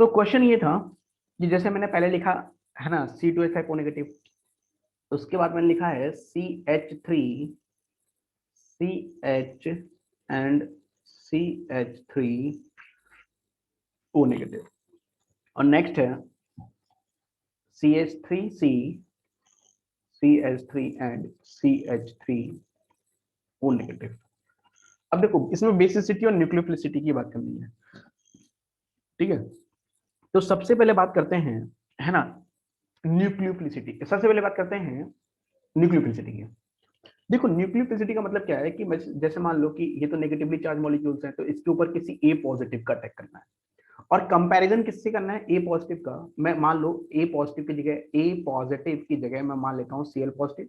तो क्वेश्चन ये था कि जैसे मैंने पहले लिखा है ना C2H5 ओ नेगेटिव, उसके बाद मैंने लिखा है CH3 CH and CH3 O negative, और नेक्स्ट है CH3C CH3 and CH3 O negative. अब देखो इसमें बेसिसिटी और न्यूक्लियोफिलिसिटी की बात करनी है, ठीक है। तो सबसे पहले बात करते हैं, है ना, न्यूक्लियोफिलिसिटी। सबसे पहले बात करते हैं न्यूक्लियोफिलिसिटी की। देखो न्यूक्लियोफिलिसिटी का मतलब क्या है कि जैसे मान लो कि ये तो नेगेटिवली चार्ज मॉलिक्यूल्स हैं, तो इसके ऊपर किसी ए पॉजिटिव का अटैक करना है, और कंपैरिजन किससे करना है, ए पॉजिटिव का। मैं मान लो ए पॉजिटिव की जगह, ए पॉजिटिव की जगह मैं मान लेता हूँ Cl पॉजिटिव,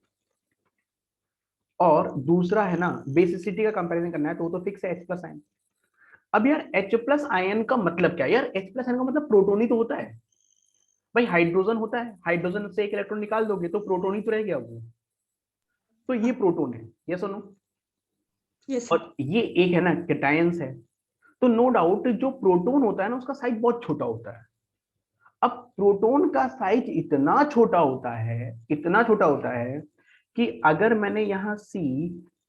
और दूसरा है ना बेसिसिटी का कंपैरिजन करना है, तो वो तो फिक्स है H प्लस आयन। अब यार H प्लस आयन का मतलब क्या है यार, H प्लस आयन का मतलब प्रोटोन ही तो होता है भाई, हाइड्रोजन होता है, हाइड्रोजन से एक इलेक्ट्रॉन निकाल दोगे तो प्रोटोन ही तो रह गया वो। तो ये हाँ। प्रोटोन है, ये सुनो। Yes sir. और ये एक है ना कैटायंस है। तो नो डाउट जो प्रोटोन होता है ना उसका साइज बहुत छोटा होता है। अब प्रोटोन का साइज इतना छोटा होता है, इतना छोटा होता है कि अगर मैंने यहाँ सी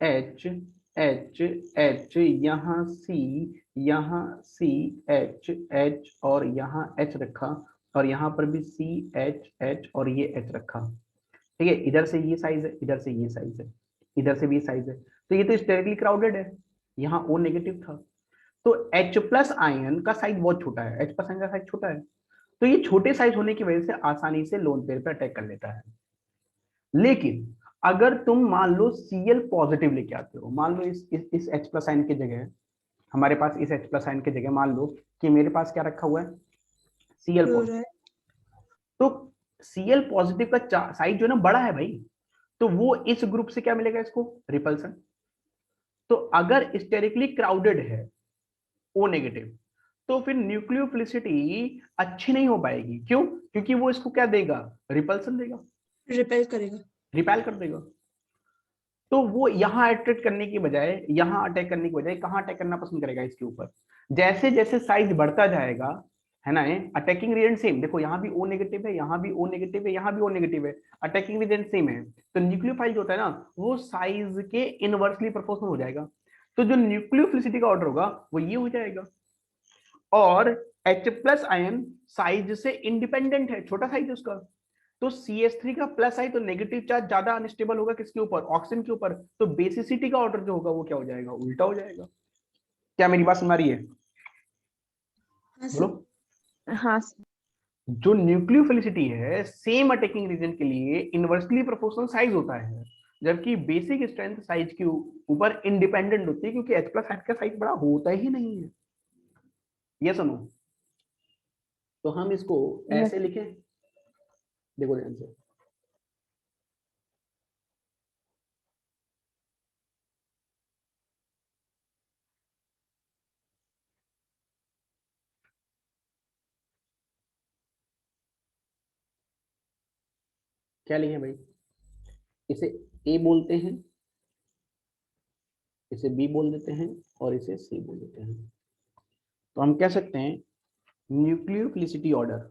एच एच एच, यहाँ सी, यहाँ सी एच एच और यहाँ एच रखा, और यहाँ पर भी सी एच एच और ये एच रखा, ठीक है। इधर से ये साइज है, इधर से ये साइज है, इधर से भी साइज है, तो ये तो स्टेरिकली क्राउडेड है। यहाँ ओ नेगेटिव था, तो H प्लस आयन का साइज बहुत छोटा है, H प्लस आयन का साइज छोटा है, तो ये छोटे साइज होने की वजह से आसानी से लोन पेयर पे अटैक कर लेता है। लेकिन अगर तुम मान लो Cl पॉजिटिव लेके आते हो, मान लो इस H प्लस आयन की जगह, हमारे पास इस H प्लस आयन की जगह मान लो कि मेरे पास क्या रखा हुआ है, Cl पॉजिटिव। क्लोराइड। तो Cl पॉजिटिव का साइज जो है ना बड़ा है भाई, तो वो इस ग्रुप से क्या मिलेगा इसको, रिपल्सन। तो अगर स्टेरिकली क्राउडेड है ओ नेगेटिव, तो फिर न्यूक्लियोफिलिसिटी अच्छी नहीं हो पाएगी। क्यों? क्योंकि वो इसको क्या देगा, रिपल्सन देगा, रिपेल करेगा। रिपेल कर देगा। तो वो यहाँ अटैक करने की बजाय, यहाँ अटैक करने की बजाय कहाँ अटैक करना पसंद करेगा, इसके ऊपर। जैसे जैसे साइज बढ़ता जाएगा, है ना, अटैकिंग रीजन सेम, देखो यहाँ भी ओ नेगेटिव है, यहाँ भी ओ नेगेटिव है, यहाँ भी ओ नेगेटिव है, अटैकिंग रीजन सेम है। तो न्यूक्लियोफाइल जो होता है ना, वो साइज के इनवर्सली प्रोपोर्शनल हो जाएगा। तो जो न्यूक्लियोफिलिसिटी का ऑर्डर होगा वो ये हो जाएगा। और H प्लस आयन साइज से इंडिपेंडेंट है, छोटा साइज उसका। तो CH3 का प्लस आई तो नेगेटिव चार्ज ज्यादा अनस्टेबल होगा किसके ऊपर, ऑक्सीजन के ऊपर। तो बेसिसिटी का ऑर्डर जो होगा वो क्या हो जाएगा, उल्टा हो जाएगा। क्या मेरी बात सुन रही है? हाँ बोलो। सर। हाँ जो न्यूक्लियोफिलिसिटी है सेम अटैकिंग रीजन के लिए इनवर्सली प्रोपोर्शनल साइज होता है, जबकि बेसिक स्ट्रेंथ साइज के ऊपर इंडिपेंडेंट होती है, क्योंकि H प्लस का साइज बड़ा होता ही नहीं है। ये सुनो, तो हम इसको यस। ऐसे लिखें, देखो ध्यान से। क्या लिखे भाई, इसे ए बोलते हैं, इसे बी बोल देते हैं, और इसे सी बोल देते हैं। तो हम कह सकते हैं न्यूक्लियोफिलिसिटी ऑर्डर,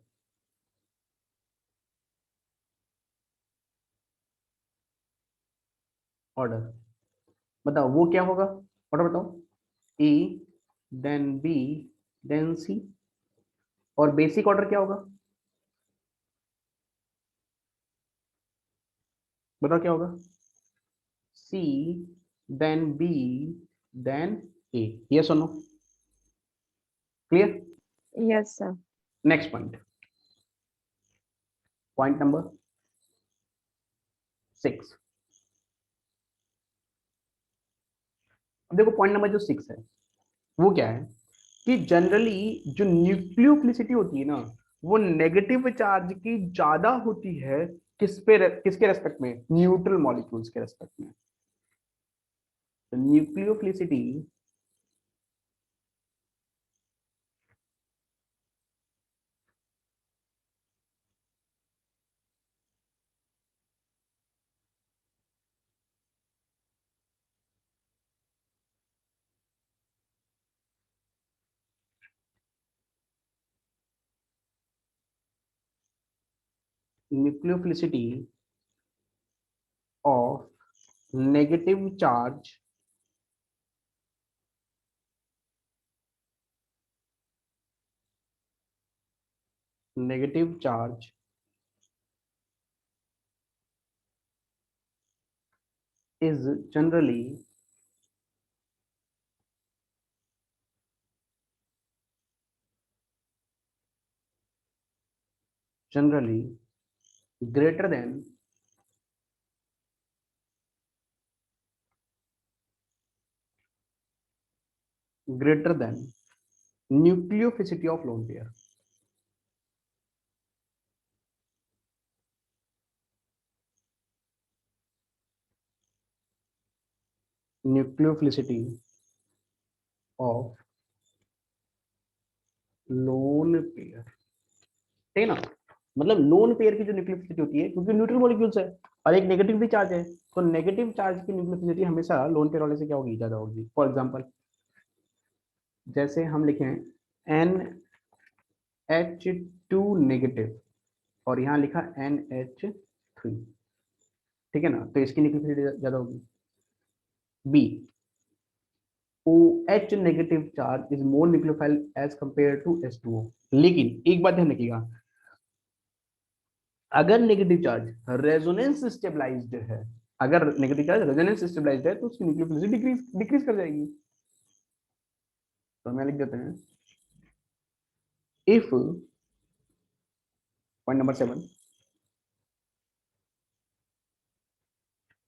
ऑर्डर बताओ वो क्या होगा, ऑर्डर बताओ। ए, देन बी, देन सी। और बेसिक ऑर्डर क्या होगा, बताओ क्या होगा, सी, देन बी, देन ए। ये सुनो, clear. Yes sir. Next point, point number 6। अब देखो पॉइंट नंबर जो 6 है वो क्या है कि जनरली जो न्यूक्लियोफिलिसिटी होती है ना, वो नेगेटिव चार्ज की ज्यादा होती है, किसके रेस्पेक्ट में, न्यूट्रल मॉलिक्यूल्स के रेस्पेक्ट में। तो nucleophilicity nucleophilicity of negative charge is generally greater than nucleophility of lone pair. Nucleophilicity of lone pair, ठीक है ना। मतलब लोन पेयर की जो न्यूक्लियोफिलिटी होती है, क्योंकि न्यूट्रल मॉलिक्यूल्स है और एक नेगेटिव भी चार्ज है, तो नेगेटिव चार्ज की न्यूक्लियोफिलिटी हमेशा लोन पेयर वाले से क्या होगी, ज्यादा होगी। फॉर एग्जांपल जैसे हम लिखें NH2 नेगेटिव और यहाँ लिखा NH3, ठीक है ना, तो इसकी न्यूक्लियोफिलिटी ज्यादा होगी। B, OH negative charge is more nucleophile as compare to H2O। लेकिन एक बात ध्यान रखिएगा, अगर नेगेटिव चार्ज रेजोनेंस स्टेबलाइज्ड है, अगर नेगेटिव चार्ज रेजोनेंस स्टेबलाइज्ड है तो उसकी न्यूक्लियोफिलिटी डिक्रीज कर जाएगी। तो मैं लिख देते हैं, if point number 7,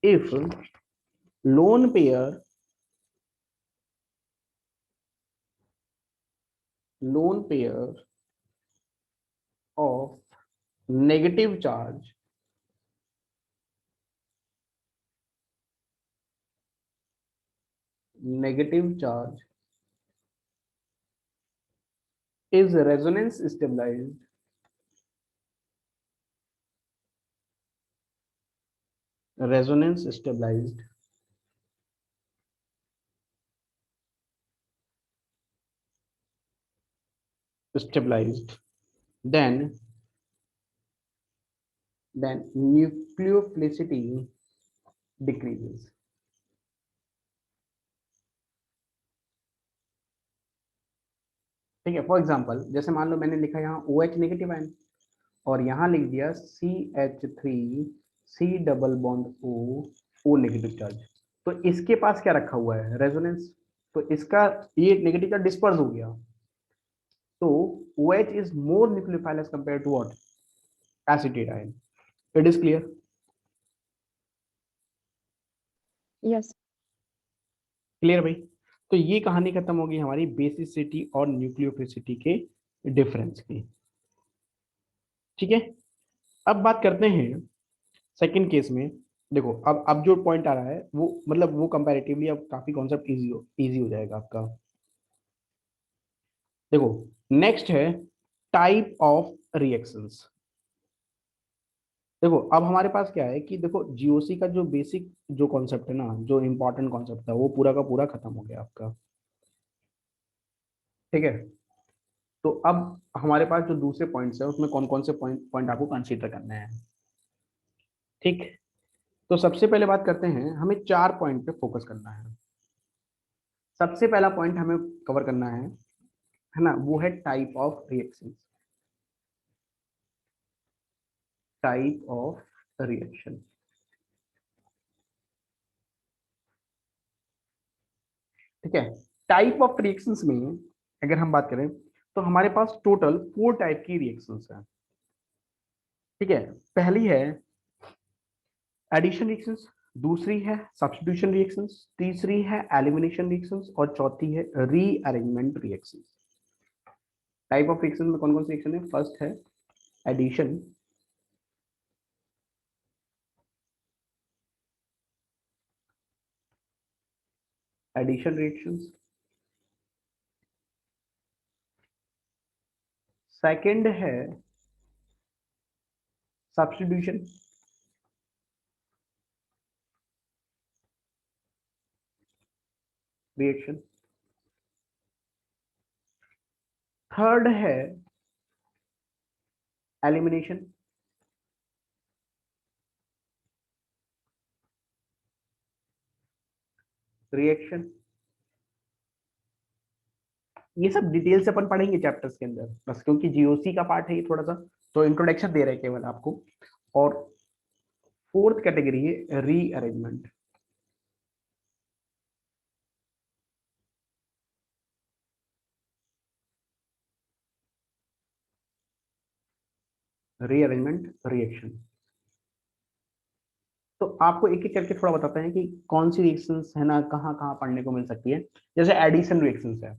if lone pair of negative charge is resonance stabilized, then nucleophilicity decreases। ठीक है, फॉर एग्जांपल जैसे मान लो मैंने लिखा यहाँ OH नेगेटिव आयन और यहाँ लिख दिया CH3 C double bond O negative charge, तो इसके पास क्या रखा हुआ है, रेजोनेंस, तो इसका ये नेगेटिव चार्ज डिस्पर्स हो गया, तो OH is more nucleophile as compared to what, acetate ion। It is clear? Yes. Clear भाई। तो ये कहानी खत्म होगी हमारी बेसिसिटी और न्यूक्लियोफिलिसिटी के डिफरेंस की। ठीक है, अब बात करते हैं सेकंड केस में। देखो अब जो पॉइंट आ रहा है वो मतलब वो कंपैरेटिवली अब काफी कॉन्सेप्ट इजी हो जाएगा आपका। देखो नेक्स्ट है टाइप ऑफ रिएक्शंस। देखो अब हमारे पास क्या है कि देखो जीओसी का जो बेसिक जो कॉन्सेप्ट है ना, जो इंपॉर्टेंट कॉन्सेप्ट था वो पूरा का पूरा खत्म हो गया आपका। ठीक है, तो अब हमारे पास जो दूसरे पॉइंट्स है उसमें कौन कौन से पॉइंट आपको कंसीडर करने हैं। ठीक, तो सबसे पहले बात करते हैं, हमें 4 पॉइंट पे फोकस करना है। सबसे पहला पॉइंट हमें कवर करना है ना, वो है type of reaction. Type of reaction, ठीक है। टाइप ऑफ रिएक्शंस में अगर हम बात करें तो हमारे पास टोटल 4 टाइप की रिएक्शंस हैं। ठीक है, पहली है एडिशन रिएक्शंस, दूसरी है सब्स्टिट्यूशन रिएक्शंस, तीसरी है एलिमिनेशन रिएक्शंस और चौथी है rearrangement reactions. Type of reaction में कौन कौन सी रिएक्शन है, फर्स्ट है एडिशन, रिएक्शंस, सेकंड है सब्स्टिट्यूशन, रिएक्शन, थर्ड है एलिमिनेशन रिएक्शन। ये सब डिटेल से अपन पढ़ेंगे चैप्टर्स के अंदर, बस क्योंकि जीओसी का पार्ट है ये थोड़ा सा, तो इंट्रोडक्शन दे रहे हैं केवल आपको। और फोर्थ कैटेगरी है रीअरेंजमेंट। Rearrangement reaction. तो आपको एक एक करके थोड़ा बताते हैं कि कौन सी रिएक्शंस है ना, कहाँ कहाँ पढ़ने को मिल सकती है। जैसे एडिशन रिएक्शंस है,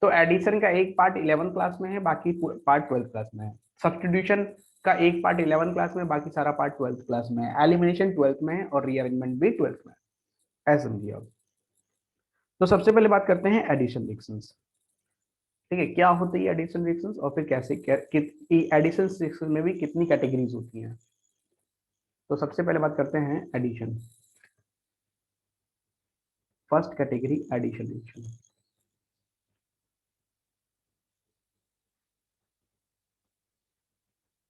तो एडिशन का एक पार्ट 11th क्लास में है, बाकी पार्ट 12th क्लास में है। सब्स्टिट्यूशन का एक पार्ट 11th क्लास में, बाकी सारा पार्ट 12th क्लास में है। एलिमिनेशन 12th में है और रीअरेंजमेंट भी 12th में है, ऐसा समझिए आप। तो सबसे पहले बात करते हैं एडिशन रिएक्शंस। ठीक है, क्या होती है एडिशन रिएक्शंस और फिर कैसे एडिशन रिएक्शन में भी कितनी कैटेगरीज होती हैं। तो सबसे पहले बात करते हैं addition. First category addition reaction.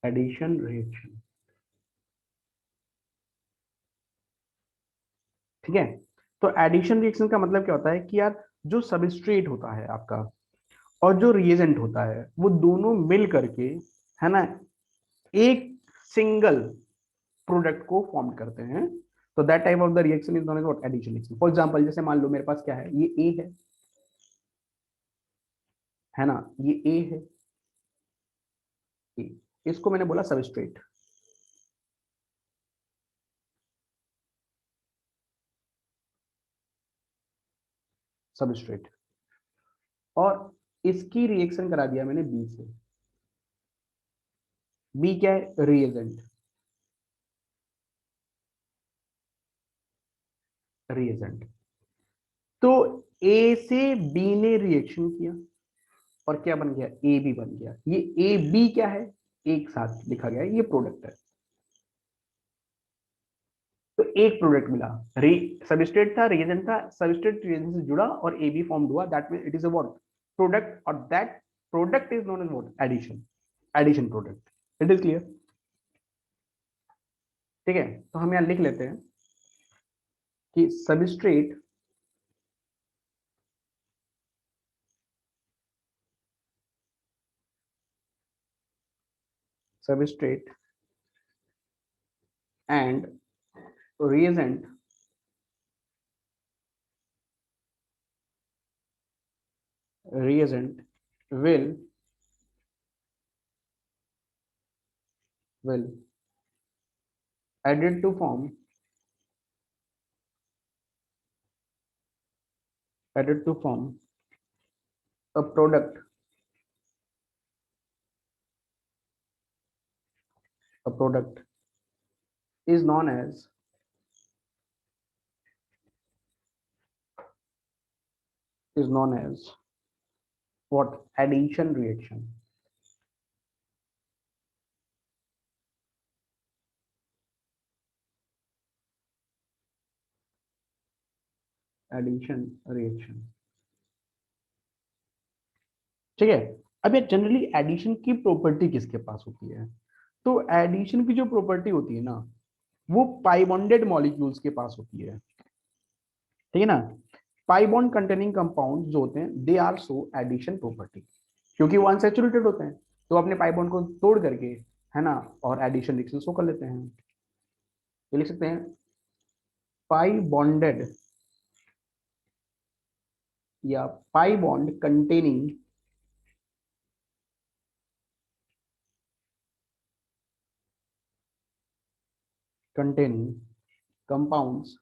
Addition reaction, ठीक है। तो एडिशन रिएक्शन का मतलब क्या होता है कि यार जो सबस्ट्रेट होता है आपका और जो रिएजेंट होता है वो दोनों मिल करके, है ना, एक सिंगल प्रोडक्ट को फॉर्म करते हैं। तो that type of the reaction is known as what, addition reaction. For example जैसे मान लो मेरे पास क्या है, ये ए है ना, ये ए है, ए, इसको मैंने बोला सबस्ट्रेट। सबस्ट्रेट, और इसकी रिएक्शन करा दिया मैंने बी से। बी क्या है, रिएजेंट। रिएजेंट, तो ए से बी ने रिएक्शन किया और क्या बन गया, ए बी बन गया। ये ए बी क्या है, एक साथ लिखा गया है, ये प्रोडक्ट है। तो एक प्रोडक्ट मिला, रे सबस्ट्रेट था, रिएजेंट था, सबस्ट्रेट रिएजेंट से जुड़ा और ए बी फॉर्म हुआ, that means it is a what, product. और that product is known as what, addition. Addition product. It is clear, ठीक है। तो हम यहां लिख लेते हैं कि substrate substrate and reagent reagent will added to form a product, a product is known as what, addition reaction। Addition reaction, ठीक है। अब ये जनरली एडिशन की प्रॉपर्टी किसके पास होती है, तो एडिशन की जो प्रॉपर्टी होती है ना, वो पाई बॉन्डेड मॉलिक्यूल्स के पास होती है, ठीक है ना। पाई बॉन्ड कंटेनिंग कंपाउंड जो होते हैं they are so addition property, क्योंकि वो अनसैचुरेटेड होते हैं, तो अपने पाई बॉन्ड को तोड़ करके, है ना, और एडिशन रिएक्शन शो कर लेते हैं। ये लिख सकते हैं पाई बॉन्डेड या pi bond containing compounds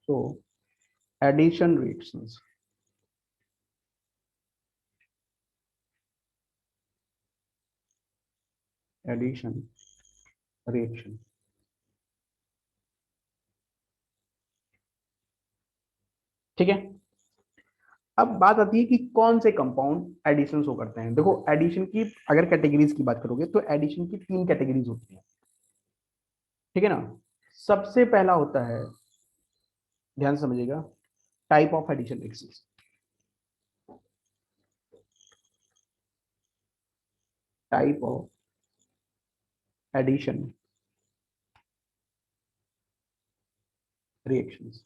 so addition reactions। Addition reaction, ठीक है। अब बात आती है कि कौन से कंपाउंड एडिशन शो करते हैं। देखो एडिशन की अगर कैटेगरीज की बात करोगे तो एडिशन की 3 कैटेगरीज होती हैं, ठीक है ना। सबसे पहला होता है, ध्यान से समझिएगा, type of addition reaction. Type of addition reactions.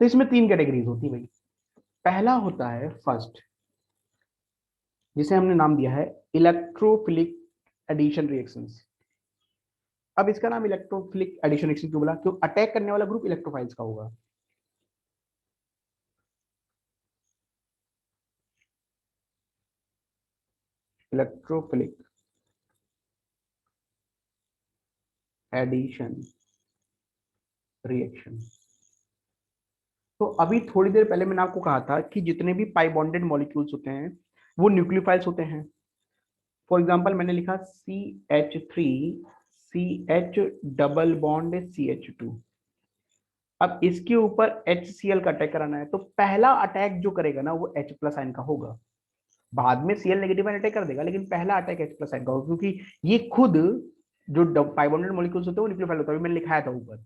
तो इसमें तीन कैटेगरीज होती है भाई। पहला होता है फर्स्ट, जिसे हमने नाम दिया है इलेक्ट्रोफिलिक एडिशन रिएक्शंस। अब इसका नाम इलेक्ट्रोफिलिक एडिशन रिएक्शन क्यों बोला? क्यों? अटैक करने वाला ग्रुप इलेक्ट्रोफाइल्स का होगा। Electrophilic addition reaction. तो अभी थोड़ी देर पहले मैंने आपको कहा था कि जितने भी पाई बॉन्डेड मॉलिक्यूल्स होते हैं वो न्यूक्लियोफाइल्स होते हैं। फॉर एग्जांपल मैंने लिखा CH3 CH double bond CH2। अब इसके ऊपर HCl का अटैक कराना है, तो पहला अटैक जो करेगा ना वो H प्लस आयन का होगा। बाद में Cl नेगेटिव आयन अटैक कर देगा, लेकिन पहला अटैक H प्लस आयन का होगा, क्योंकि ये खुद जो पाई बॉन्डेड मॉलिक्यूल्स होते हैं वो न्यूक्लियोफाइल होता है। मैंने लिखाया था ऊपर।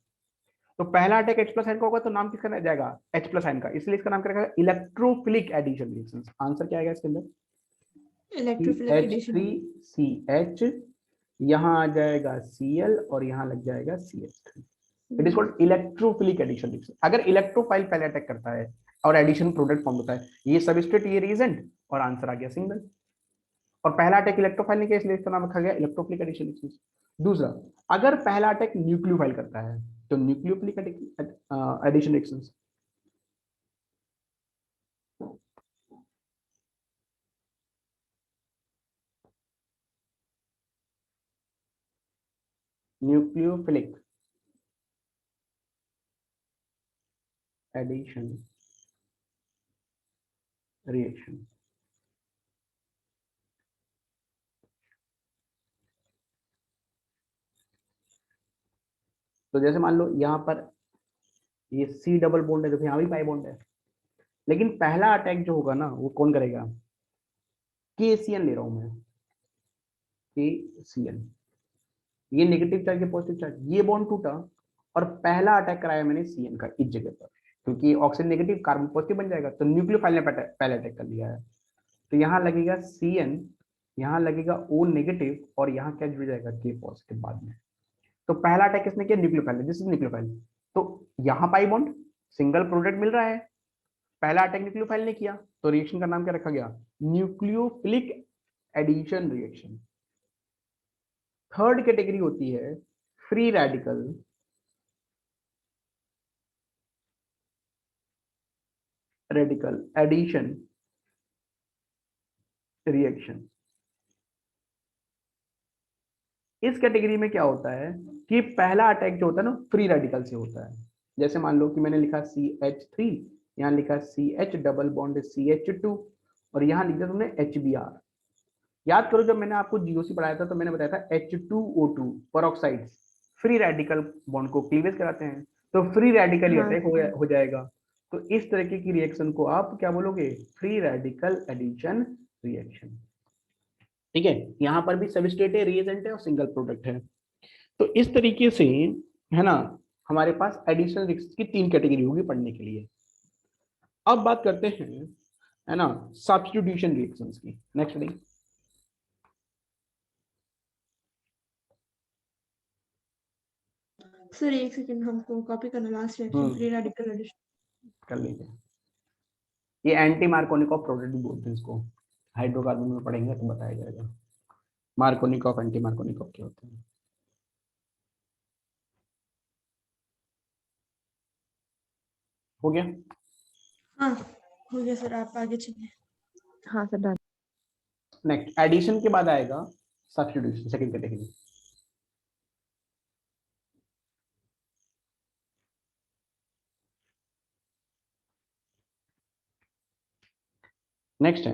तो पहला अटैक H प्लस आयन का होगा, तो नाम किसका जाएगा? H प्लस आयन का, इसलिए इसका नाम क्या रहेगा? Electrophilic addition reactions. आंसर क्या आएगा इसके अंदर? Electrophilic addition. CH3CH, यहाँ आ जाएगा Cl और यहाँ लग जाएगा CH3। It is called electrophilic addition reaction. अगर इलेक्ट्रोफाइल पहले अटैक करता है और एडिशन प्रोडक्ट फॉर्म होता है, ये सबस्ट्रेट ये रिएजेंट, और आंसर आ गया सिंगल। और पहला अटैक इलेक्ट्रोफाइल ने किया, इसलिए इसका नाम रखा गया इलेक्ट्रोफिलिक एडिशन रिएक्शन। दूसरा, अगर पहला अटैक न्यूक्लियोफाइल करता है तो nucleophilic addition reaction. Nucleophilic addition reaction. तो जैसे मान लो यहाँ पर ये C डबल बॉन्ड है, देखो यहाँ भी पाई बॉन्ड है, लेकिन पहला अटैक जो होगा ना वो कौन करेगा? KCl ले रहा हूं मैं, KCl, ये नेगेटिव चार्ज ये पॉजिटिव चार्ज, ये बॉन्ड टूटा और पहला अटैक कराया मैंने CN का इस जगह पर, क्योंकि ऑक्सीजन नेगेटिव कार्बन पॉजिटिव बन जाएगा, तो न्यूक्लियोफाइल ने पहले अटैक कर लिया है। तो यहाँ लगेगा CN, यहाँ लगेगा O नेगेटिव और यहाँ क्या जुड़ जाएगा? K पॉजिटिव बाद में। तो पहला अटैक किसने किया? न्यूक्लियोफाइल ने, दिस इज न्यूक्लियोफाइल। तो यहाँ पाई बॉन्ड सिंगल प्रोडक्ट मिल रहा है, पहला अटैक न्यूक्लियोफाइल ने किया, तो रिएक्शन का नाम क्या रखा गया? Nucleophilic addition reaction. Third category होती है फ्री रेडिकल एडिशन रिएक्शन। इस कैटेगरी में क्या होता है कि पहला अटैक जो होता है ना फ्री रेडिकल से होता है। जैसे मान लो कि मैंने लिखा CH3, यहाँ लिखा CH डबल बॉन्ड CH2 और यहाँ लिख दिया तुमने HBr। याद करो जब मैंने आपको GOC पढ़ाया था तो मैंने बताया था H2O2 peroxide free radical bond को क्लीवेज कराते हैं, तो फ्री रेडिकल हाँ, अटैक हो जाएगा। तो इस तरीके की रिएक्शन को आप क्या बोलोगे? Free radical addition reaction. ठीक है, यहाँ पर भी सबस्ट्रेट है, रिएजेंट है और सिंगल प्रोडक्ट है। तो इस तरीके से है ना, हमारे पास एडिशनल रिएक्शंस की तीन कैटेगरी होगी पढ़ने के लिए। अब बात करते हैं है ना सब्स्टिट्यूशन रिएक्शंस की। Next heading. सर एक सेकंड, हमको कॉपी करना last reaction free radical addition. कर लीजिए। ये एंटी मार्कोनिकॉफ प्रोडक्ट भी बोलते हैं इसको, हाइड्रोकार्बन में पढ़ेंगे तो बताया जाएगा मार्कोनिकॉफ एंटी मार्कोनिकॉफ क्या होते हैं। हो गया? हाँ हो गया सर, आप आगे चलिए। हाँ सर डन। नेक्स्ट एडिशन के बाद आएगा सब्स्टिट्यूशन, सेकंड कैटेगरी। नेक्स्ट है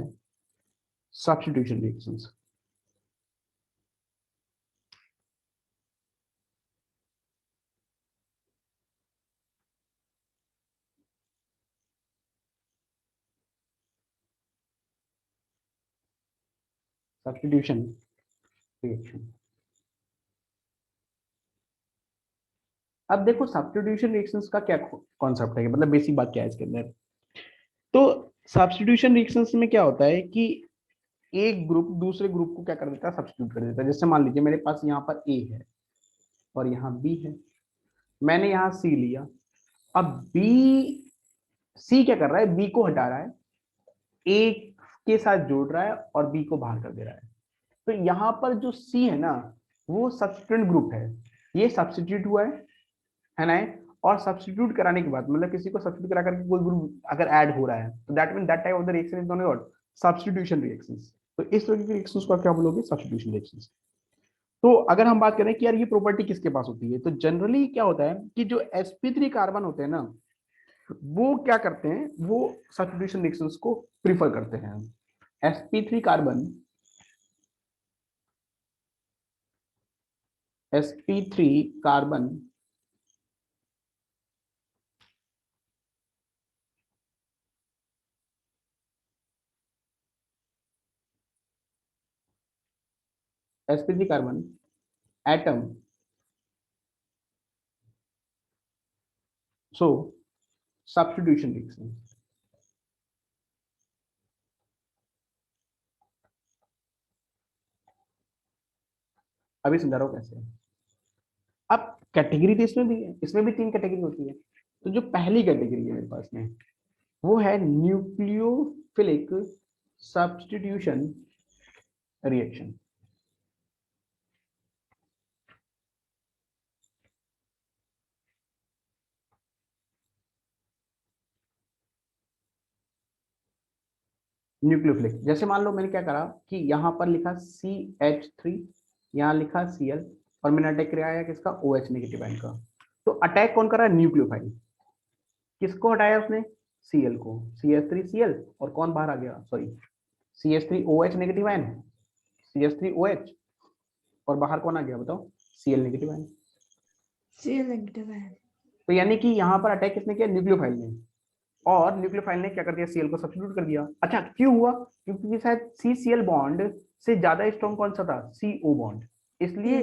सब्स्टिट्यूशन रिएक्शंस। Substitution reaction. अब देखो सब्स्टिट्यूशन रिएक्शंस का क्या कॉन्सेप्ट है, मतलब बेसिक बात क्या है इसके अंदर। तो सब्स्टिट्यूशन रिएक्शंस में क्या होता है कि एक ग्रुप दूसरे ग्रुप को क्या कर देता है, सब्स्टिट्यूट कर देता है। जैसे मान लीजिए मेरे पास यहाँ पर ए है और यहाँ बी है, मैंने यहाँ सी लिया, अब बी सी क्या कर रहा है, बी को हटा रहा है, ए के साथ जोड़ रहा है और बी को बाहर कर दे रहा है। तो यहाँ पर जो सी है ना, वो सब्स्टिट्यूएंट ग्रुप है, ये सब्स्टिट्यूट हुआ है ना। और सब्स्टिट्यूट कराने के बाद मतलब किसी को सब्स्टिट्यूट करा करके कोई ग्रुप अगर ऐड हो रहा है तो that mean that type of the reaction is known what, substitution reactions. तो इस तरह के रिएक्शंस को क्या बोलोगे, सब्स्टिट्यूशन रिएक्शंस। तो अगर हम बात करें कि यार ये प्रॉपर्टी किसके पास होती है, तो जनरली क्या होता है कि जो sp3 कार्बन होते हैं ना, वो क्या करते हैं, वो सब्स्टिट्यूशन रिएक्शंस को प्रीफर करते हैं। sp3 carbon, sp3 carbon sp3 carbon atom, so substitution reaction। अभी समझा रहा हूं कैसे। अब कैटेगरी तो इसमें भी है, इसमें भी 3 कैटेगरी होती है। तो जो पहली कैटेगरी है मेरे पास में, वो है न्यूक्लियोफिलिक सब्स्टिट्यूशन रिएक्शन। न्यूक्लियोफिलिक, जैसे मान लो मैंने क्या करा कि यहाँ पर लिखा CH3, यहाँ लिखा Cl, और मैंने अटैक किया है किसका, OH नेगेटिव आयन का। तो अटैक कौन कर रहा है, न्यूक्लियोफाइल। किसको हटाया उसने, Cl को, CH3Cl, और कौन बाहर आ गया, sorry CH3OH negative ion, CH3OH, और बाहर कौन आ गया बताओ, Cl negative ion. Cl negative है। तो यानी कि यहाँ पर अटैक किसने किया, न्यूक्लियोफाइल ने, और न्यूक्लियोफाइल ने क्या कर दिया, Cl को सब्स्टिट्यूट कर दिया। अच्छा क्यों हुआ, क्योंकि शायद CCl बॉन्ड से ज्यादा स्ट्रॉन्ग कौन सा था, CO बॉन्ड, इसलिए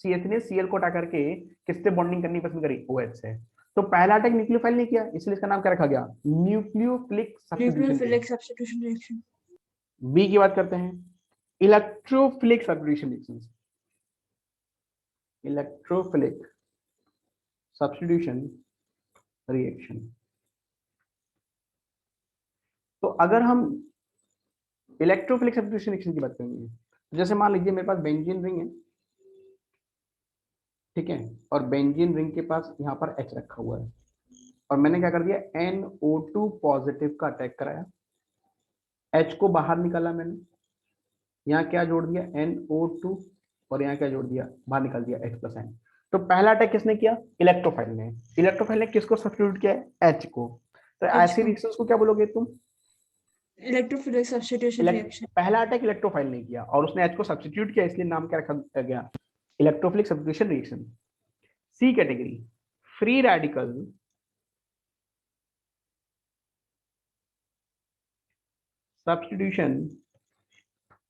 CH ने Cl को हटा करके किससे बॉन्डिंग करनी पसंद करी, OH से। तो पहला अटैक न्यूक्लियोफाइल ने किया, इसलिए इसका नाम क्या रखा गया, nucleophilic substitution. Nucleophilic substitution reaction. B की बात करते हैं, electrophilic substitution reactions. Electrophilic substitution reaction. तो अगर हम इलेक्ट्रोफिलिक सब्स्टिट्यूशन रिएक्शन की बात करेंगे, तो जैसे मान लीजिए मेरे पास बेंजीन रिंग है, ठीक है, और बेंजीन रिंग के पास यहाँ पर H रखा हुआ है, और मैंने क्या कर दिया, NO2 पॉजिटिव का अटैक कराया, H को बाहर निकाला मैंने, यहाँ क्या जोड़ दिया, NO2, और यहाँ क्या जोड़ दिया, बाहर निकाल दिया H+N। तो पहला अटैक किसने किया, इलेक्ट्रोफाइल ने। इलेक्ट्रोफाइल ने किसको सब्स्टिट्यूट किया है, H को। तो ऐसी रिएक्शंस को क्या बोलोगे तुम, इलेक्ट्रोफिलिक सब्स्टिट्यूशन रिएक्शन। पहला अटैक इलेक्ट्रोफाइल ने किया और उसने H को सब्स्टिट्यूट किया, इसलिए नाम क्या रखा गया, electrophilic substitution reaction. C category, free radical substitution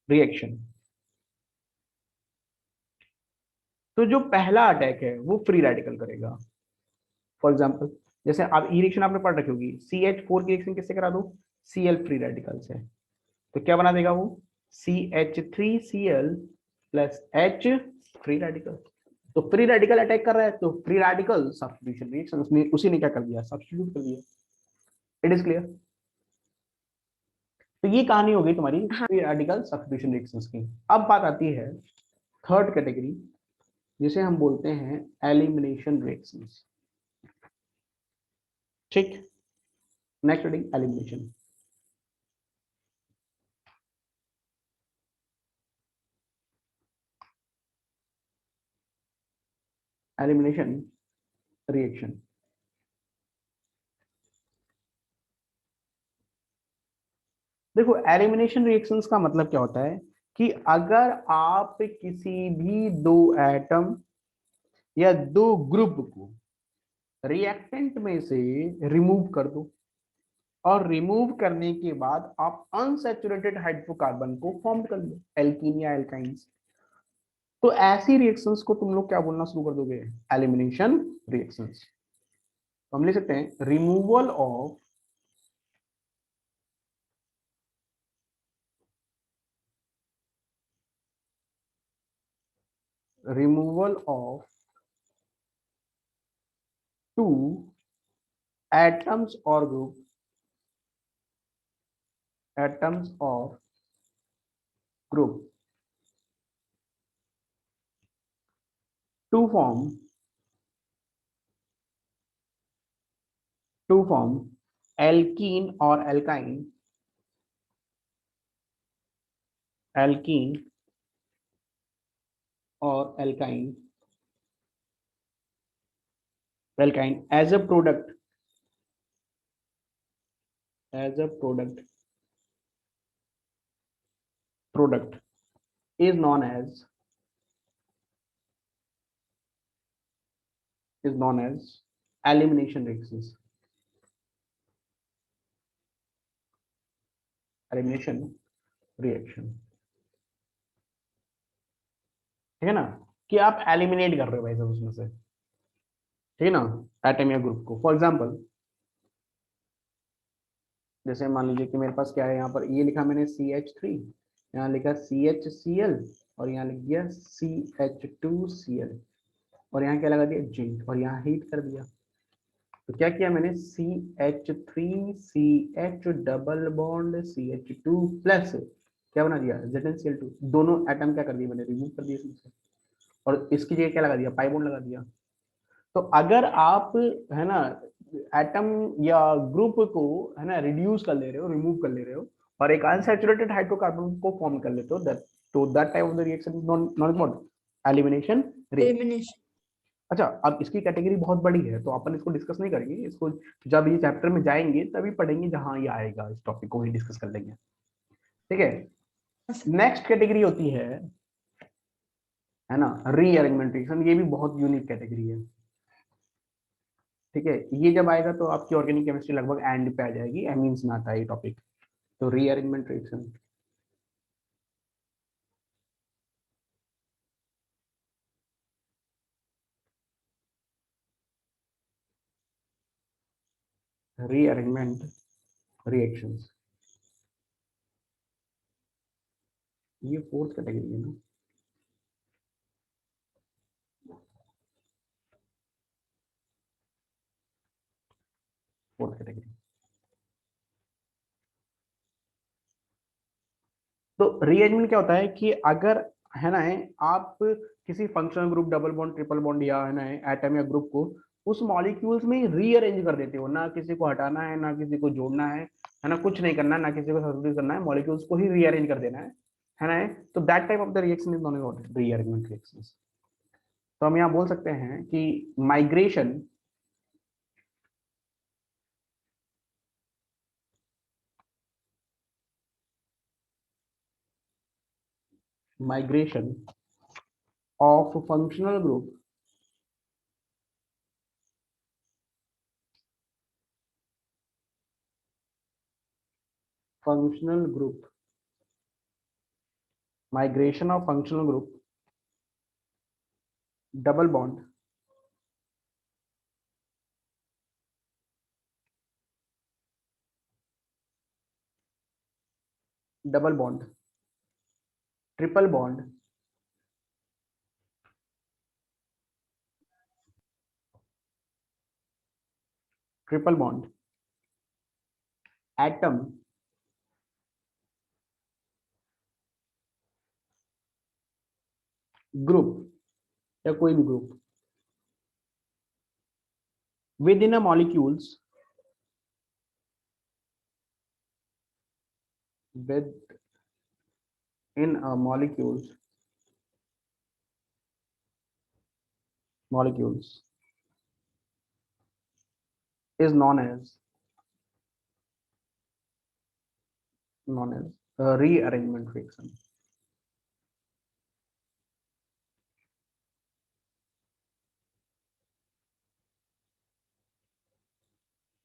reaction. तो जो पहला अटैक है वो फ्री रेडिकल करेगा। फॉर एग्जांपल जैसे आप ई रिएक्शन आपने पढ़ रखी होगी, CH4 की रिएक्शन किससे करा दो, Cl फ्री रेडिकल से, तो क्या बना देगा वो, CH3Cl plus H free radical. तो फ्री रेडिकल अटैक कर रहा है, तो फ्री रेडिकल सब्स्टिट्यूशन रिएक्शन, उसने उसी ने क्या कर दिया, सब्स्टिट्यूट कर दिया। It is clear. तो ये कहानी हो गई तुम्हारी हाँ। फ्री रेडिकल सब्स्टिट्यूशन रिएक्शंस की। अब बात आती है थर्ड कैटेगरी, जिसे हम बोलते हैं एलिमिनेशन रिएक्शंस। ठीक, next heading elimination. Elimination reaction. देखो एलिमिनेशन रिएक्शंस का मतलब क्या होता है कि अगर आप किसी भी दो एटम या दो ग्रुप को रिएक्टेंट में से रिमूव कर दो, और रिमूव करने के बाद आप अनसैचुरेटेड हाइड्रोकार्बन को फॉर्म कर लो, एल्कीन या एल्काइंस, तो ऐसी रिएक्शंस को तुम लोग क्या बोलना शुरू कर दोगे, एलिमिनेशन रिएक्शंस। तो हम लिख सकते हैं removal of removal of two atoms or group to form alkene or alkyne as a product is known as elimination reactions. ठीक है ना, कि आप एलिमिनेट कर रहे हो भाई साहब उसमें से, ठीक है ना, एटम या ग्रुप को। फॉर एग्जांपल जैसे मान लीजिए कि मेरे पास क्या है, यहाँ पर ये लिखा मैंने CH3, यहाँ लिखा CHCl, और यहाँ लिख दिया CH2Cl, और यहाँ क्या लगा दिया जिंक, और यहाँ हीट कर दिया। तो क्या किया मैंने, CH3CH double bond CH2 plus क्या बना दिया ZnCl2, दोनों एटम क्या कर दिए मैंने, रिमूव कर दिए इसमें से, और इसकी जगह क्या लगा दिया, पाई बॉन्ड लगा दिया। तो अगर आप है ना एटम या ग्रुप को है ना रिड्यूस कर ले रहे हो, रिमूव कर ले रहे हो, और एक अनसैचुरेटेड हाइड्रोकार्बन को फॉर्म कर लेते हो, that type of the reaction is non what, elimination reaction. Elimination. अच्छा, अब इसकी कैटेगरी बहुत बड़ी है तो अपन इसको डिस्कस नहीं करेंगे, इसको जब ये चैप्टर में जाएंगे तभी पढ़ेंगे, जहां ये आएगा इस टॉपिक को ही डिस्कस कर लेंगे, ठीक है। नेक्स्ट कैटेगरी होती है ना रीअरेंजमेंट रिएक्शन, ये भी बहुत यूनिक कैटेगरी है, ठीक है। ये जब आएगा तो आपकी ऑर्गेनिक केमिस्ट्री लगभग एंड पे आ जाएगी, एमीन्स में आता है ये टॉपिक। तो रीअरेंजमेंट रिएक्शन, रीअरेंजमेंट रिएक्शंस, ये फोर्थ कैटेगरी है ना। फोर्थ कैटेगरी, तो रीअरेंजमेंट क्या होता है कि अगर है ना आप किसी functional group, double bond, triple bond या है ना एटम या ग्रुप को उस मॉलिक्यूल्स में रीअरेंज कर देते हो, ना किसी को हटाना है ना किसी को जोड़ना है ना कुछ नहीं करना, ना किसी को सब्स्टिट्यूट करना है, मॉलिक्यूल्स को ही रीअरेंज कर देना है ना। तो that type of the reaction is known as rearrangement reactions. तो हम यहाँ बोल सकते हैं कि migration of functional group migration of functional group double bond triple bond atom group या कोई भी group within a molecules with in a molecules is known as a rearrangement reaction.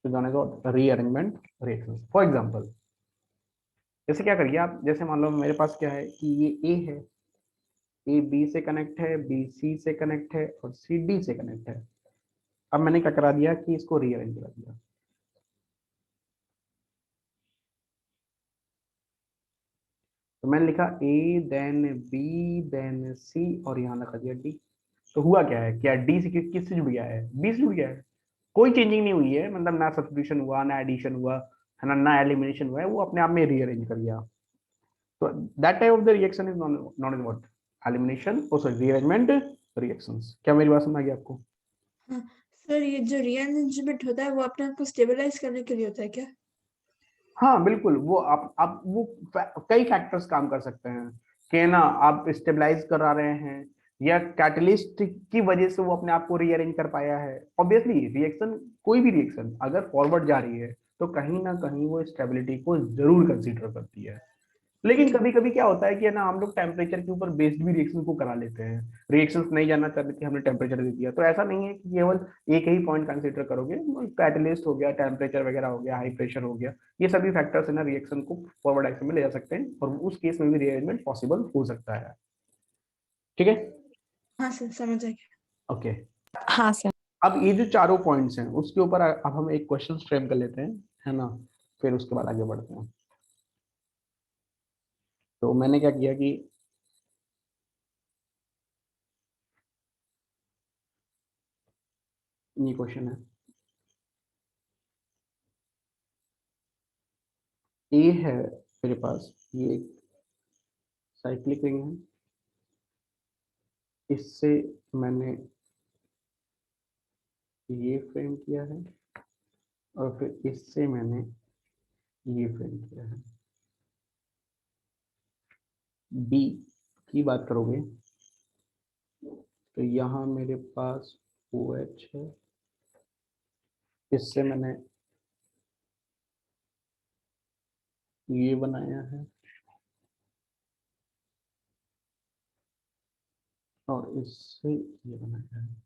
Is known as what? Rearrangement reactions. For example, जैसे क्या करिए आप, जैसे मान लो मेरे पास क्या है कि ये A है, A B से कनेक्ट है, B C से कनेक्ट है, और C D से कनेक्ट है। अब मैंने क्या करा दिया कि इसको रीअरेंज करा दिया। तो मैंने लिखा A then B then C और यहाँ लिखा दिया D। तो हुआ क्या है, क्या D से किससे जुड़ गया है, B से जुड़ गया है, कोई चेंजिंग नहीं हुई है, मतलब ना सब्स्टिट्यूशन हुआ ना एडिशन हुआ है ना, ना एलिमिनेशन हुआ है, वो अपने आप में रीअरेंज कर गया। तो that type of the reaction is known is what, elimination, oh sorry rearrangement reactions. क्या मेरी बात समझ आ गई आपको? हाँ सर, ये जो रीअरेंजमेंट होता है वो अपने आप को स्टेबलाइज करने के लिए होता है क्या? हाँ बिल्कुल, वो आप वो कई फैक्टर्स काम कर सकते हैं कि ना, आप स्टेबलाइज करा रहे हैं या कैटलिस्ट की वजह से वो अपने आप को रीअरेंज कर पाया है। ऑब्वियसली रिएक्शन, कोई भी रिएक्शन अगर फॉरवर्ड जा रही है तो कहीं ना कहीं वो स्टेबिलिटी को जरूर कंसीडर करती है। लेकिन कभी कभी क्या होता है कि ना, हम लोग टेम्परेचर के ऊपर बेस्ड भी रिएक्शन को करा लेते हैं, रिएक्शंस नहीं जानना चाहते थे, हमने टेम्परेचर दे दिया। तो ऐसा नहीं है कि केवल एक ही पॉइंट कंसीडर करोगे, कैटलिस्ट हो गया, टेम्परेचर वगैरह हो गया, हाई प्रेशर हो गया, ये सभी फैक्टर्स है ना रिएक्शन को फॉरवर्ड एक्शन में ले जा सकते हैं, और उस केस में भी रीअरेंजमेंट पॉसिबल हो सकता है। ठीक है, हाँ सर, समझ आ गया। ओके। हाँ सर। अब ये जो चारों पॉइंट्स हैं उसके ऊपर अब हम एक क्वेश्चन फ्रेम कर लेते हैं, है ना, फिर उसके बाद आगे बढ़ते हैं। तो मैंने क्या किया कि ये क्वेश्चन है, ए है मेरे पास, ये साइक्लिक रिंग है, इससे मैंने ये फ्रेम किया है और फिर इससे मैंने ये फ्रेम किया है। बी की बात करोगे तो यहाँ मेरे पास OH है, इससे मैंने ये बनाया है और इससे ये बनाया है।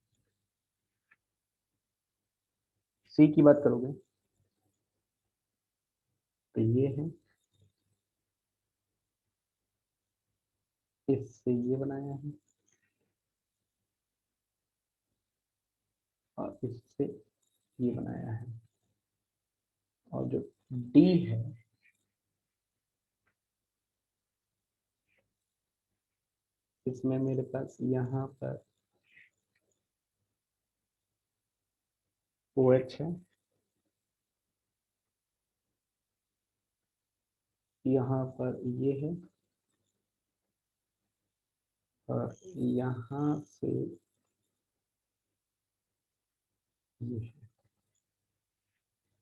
सी की बात करोगे तो ये है, इससे ये बनाया है और इससे ये बनाया है। और जो डी है, इसमें मेरे पास यहाँ पर OH है, यहाँ पर ये है और यहाँ से ये है।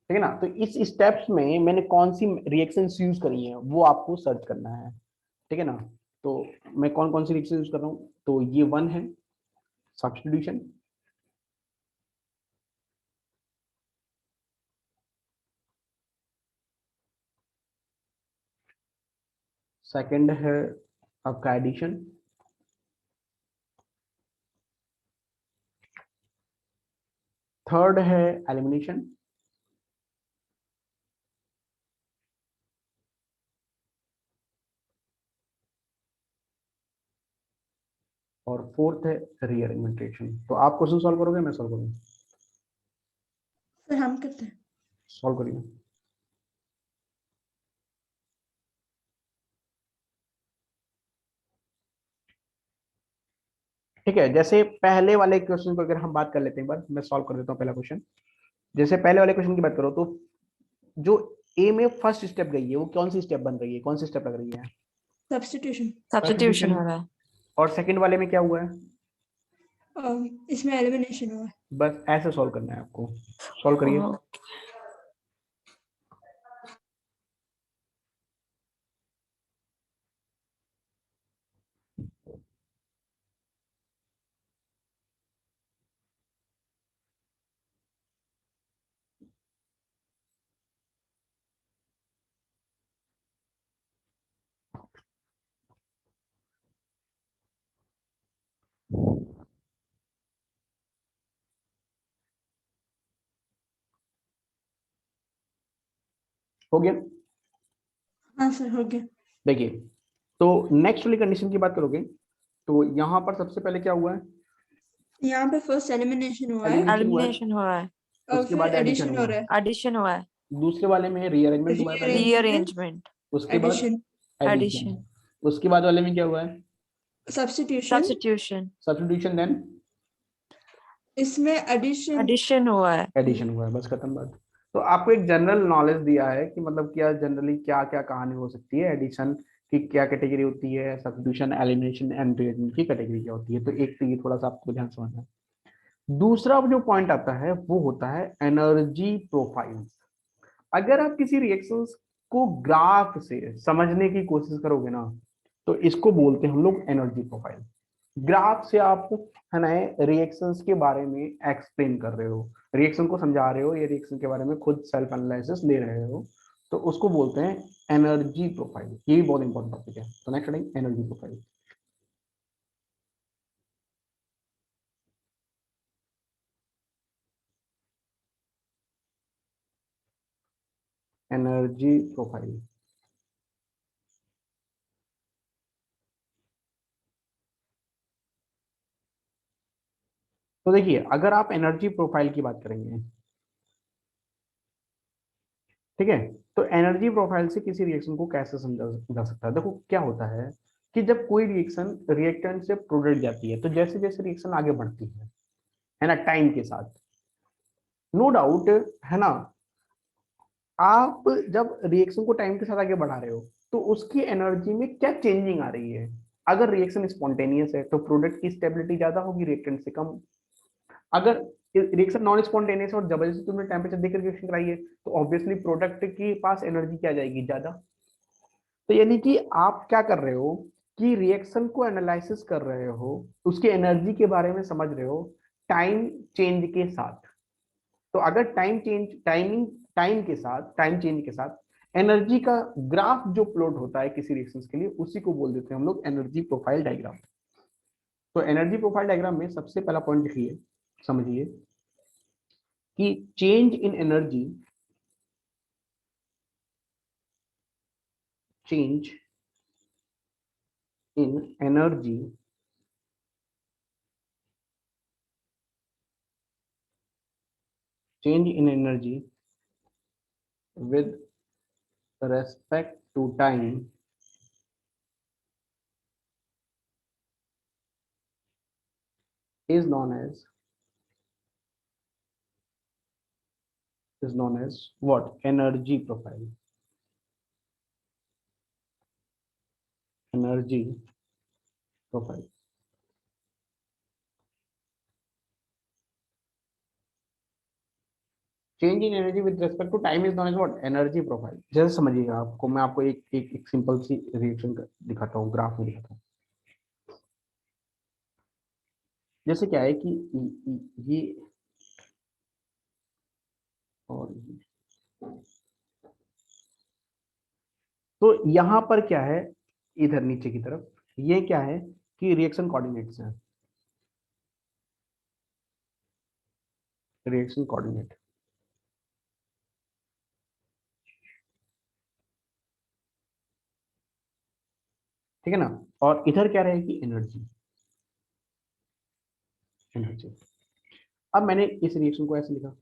ठीक है ना, तो इस स्टेप्स में मैंने कौन सी रिएक्शंस यूज करी है वो आपको सर्च करना है। ठीक है ना, तो मैं कौन कौन सी रिएक्शन यूज कर रहा हूँ, तो ये 1 है सब्स्टिट्यूशन, सेकंड है आपका एडिशन, थर्ड है एलिमिनेशन, और फोर्थ है रीअरेंजमेंटेशन। तो आप क्वेश्चन सॉल्व करोगे, मैं सॉल्व करूंगा? सर हम करते हैं। सॉल्व करिए। ठीक है, जैसे पहले वाले क्वेश्चन को अगर हम बात कर लेते हैं, एक बार मैं सॉल्व कर देता हूँ पहला क्वेश्चन। जैसे पहले वाले क्वेश्चन की बात करो तो जो ए में फर्स्ट स्टेप गई है वो कौन सी स्टेप बन रही है, कौन सी स्टेप लग रही है? सब्स्टिट्यूशन। सब्स्टिट्यूशन हो रहा है। और सेकंड वाले में क्या हुआ है? इसमें एलिमिनेशन हुआ है। बस ऐसे सॉल्व करना है आपको, सॉल्व करिए। हो गया? हाँ सर, हो गया। देखिए, तो नेक्स्ट वाली कंडीशन की बात करोगे तो यहाँ पर सबसे पहले क्या हुआ है? यहाँ पे फर्स्ट एलिमिनेशन हुआ है एलिमिनेशन हुआ है, एलिमिनेशन हो रहा है। और उसके फिर बाद एडिशन एडिशन हो हुआ, रहा है। एडिशन हुआ है। दूसरे वाले में रीअरेंजमेंट हुआ है पहले, रीअरेंजमेंट, उसके बाद एडिशन। एडिशन। एडिशन। उसके बाद वाले में क्या हुआ है? सब्स्टिट्यूशन, सब्स्टिट्यूशन, सब्स्टिट्यूशन, देन इसमें एडिशन, एडिशन हुआ है। एडिशन हुआ है, बस खत्म बात। तो आपको एक जनरल नॉलेज दिया है कि मतलब क्या जनरली क्या क्या कहानी हो सकती है, एडिशन की क्या कैटेगरी होती है, सब्स्टिट्यूशन, एलिमिनेशन एंड रिएरेंजमेंट की कैटेगरी क्या होती है। तो एक तो ये थोड़ा सा आपको ध्यान समझना है। दूसरा जो पॉइंट आता है वो होता है एनर्जी प्रोफाइल्स। अगर आप किसी रिएक्शंस को ग्राफ से समझने की कोशिश करोगे ना, तो इसको बोलते हैं हम लोग एनर्जी प्रोफाइल। ग्राफ से आप है ना रिएक्शंस के बारे में एक्सप्लेन कर रहे हो, रिएक्शन को समझा रहे हो या रिएक्शन के बारे में खुद सेल्फ एनालिसिस ले रहे हो, तो उसको बोलते हैं एनर्जी प्रोफाइल। ये भी बहुत इंपॉर्टेंट टॉपिक है। तो next heading energy profile. Energy profile, तो देखिए अगर आप एनर्जी प्रोफाइल की बात करेंगे, ठीक है, तो एनर्जी प्रोफाइल से किसी रिएक्शन को कैसे समझा जा सकता है। देखो क्या होता है कि जब कोई रिएक्शन रिएक्टेंट से प्रोडक्ट जाती है, तो जैसे जैसे रिएक्शन आगे बढ़ती है ना, टाइम के साथ, नो डाउट, है ना, आप जब रिएक्शन को टाइम के साथ आगे बढ़ा रहे हो तो उसकी एनर्जी में क्या चेंजिंग आ रही है। अगर रिएक्शन स्पॉन्टेनियस है तो प्रोडक्ट की स्टेबिलिटी ज्यादा होगी, रिएक्टेंट से कम। अगर रिएक्शन नॉन स्पॉन्टेनियस और जबरदस्ती तुमने टेम्परेचर देकर रिएक्शन कराई है, तो ऑब्वियसली प्रोडक्ट के पास एनर्जी क्या जाएगी, ज्यादा। तो यानी कि आप क्या कर रहे हो कि रिएक्शन को एनालिसिस कर रहे हो, उसकी एनर्जी के बारे में समझ रहे हो टाइम चेंज के साथ। तो अगर टाइम चेंज के साथ एनर्जी का ग्राफ जो प्लॉट होता है किसी रिएक्शंस के लिए, उसी को बोल देते हैं हम लोग एनर्जी प्रोफाइल डायग्राम। तो एनर्जी प्रोफाइल डायग्राम में सबसे पहला पॉइंट लिखिए, समझिए कि change in energy, change in energy change in energy with respect to time is known as what, energy profile, energy profile। Change in energy with respect to time is known as what, energy profile. जैसे समझिएगा आपको, मैं आपको एक simple सी reaction दिखाता हूँ, graph में दिखाता हूँ। जैसे क्या है कि ये और ये, तो यहाँ पर क्या है, इधर नीचे की तरफ ये क्या है कि रिएक्शन कोऑर्डिनेट्स हैं, रिएक्शन कोऑर्डिनेट, ठीक है ना। और इधर क्या रहेगी, एनर्जी, एनर्जी। अब मैंने इस रिएक्शन को ऐसे लिखा,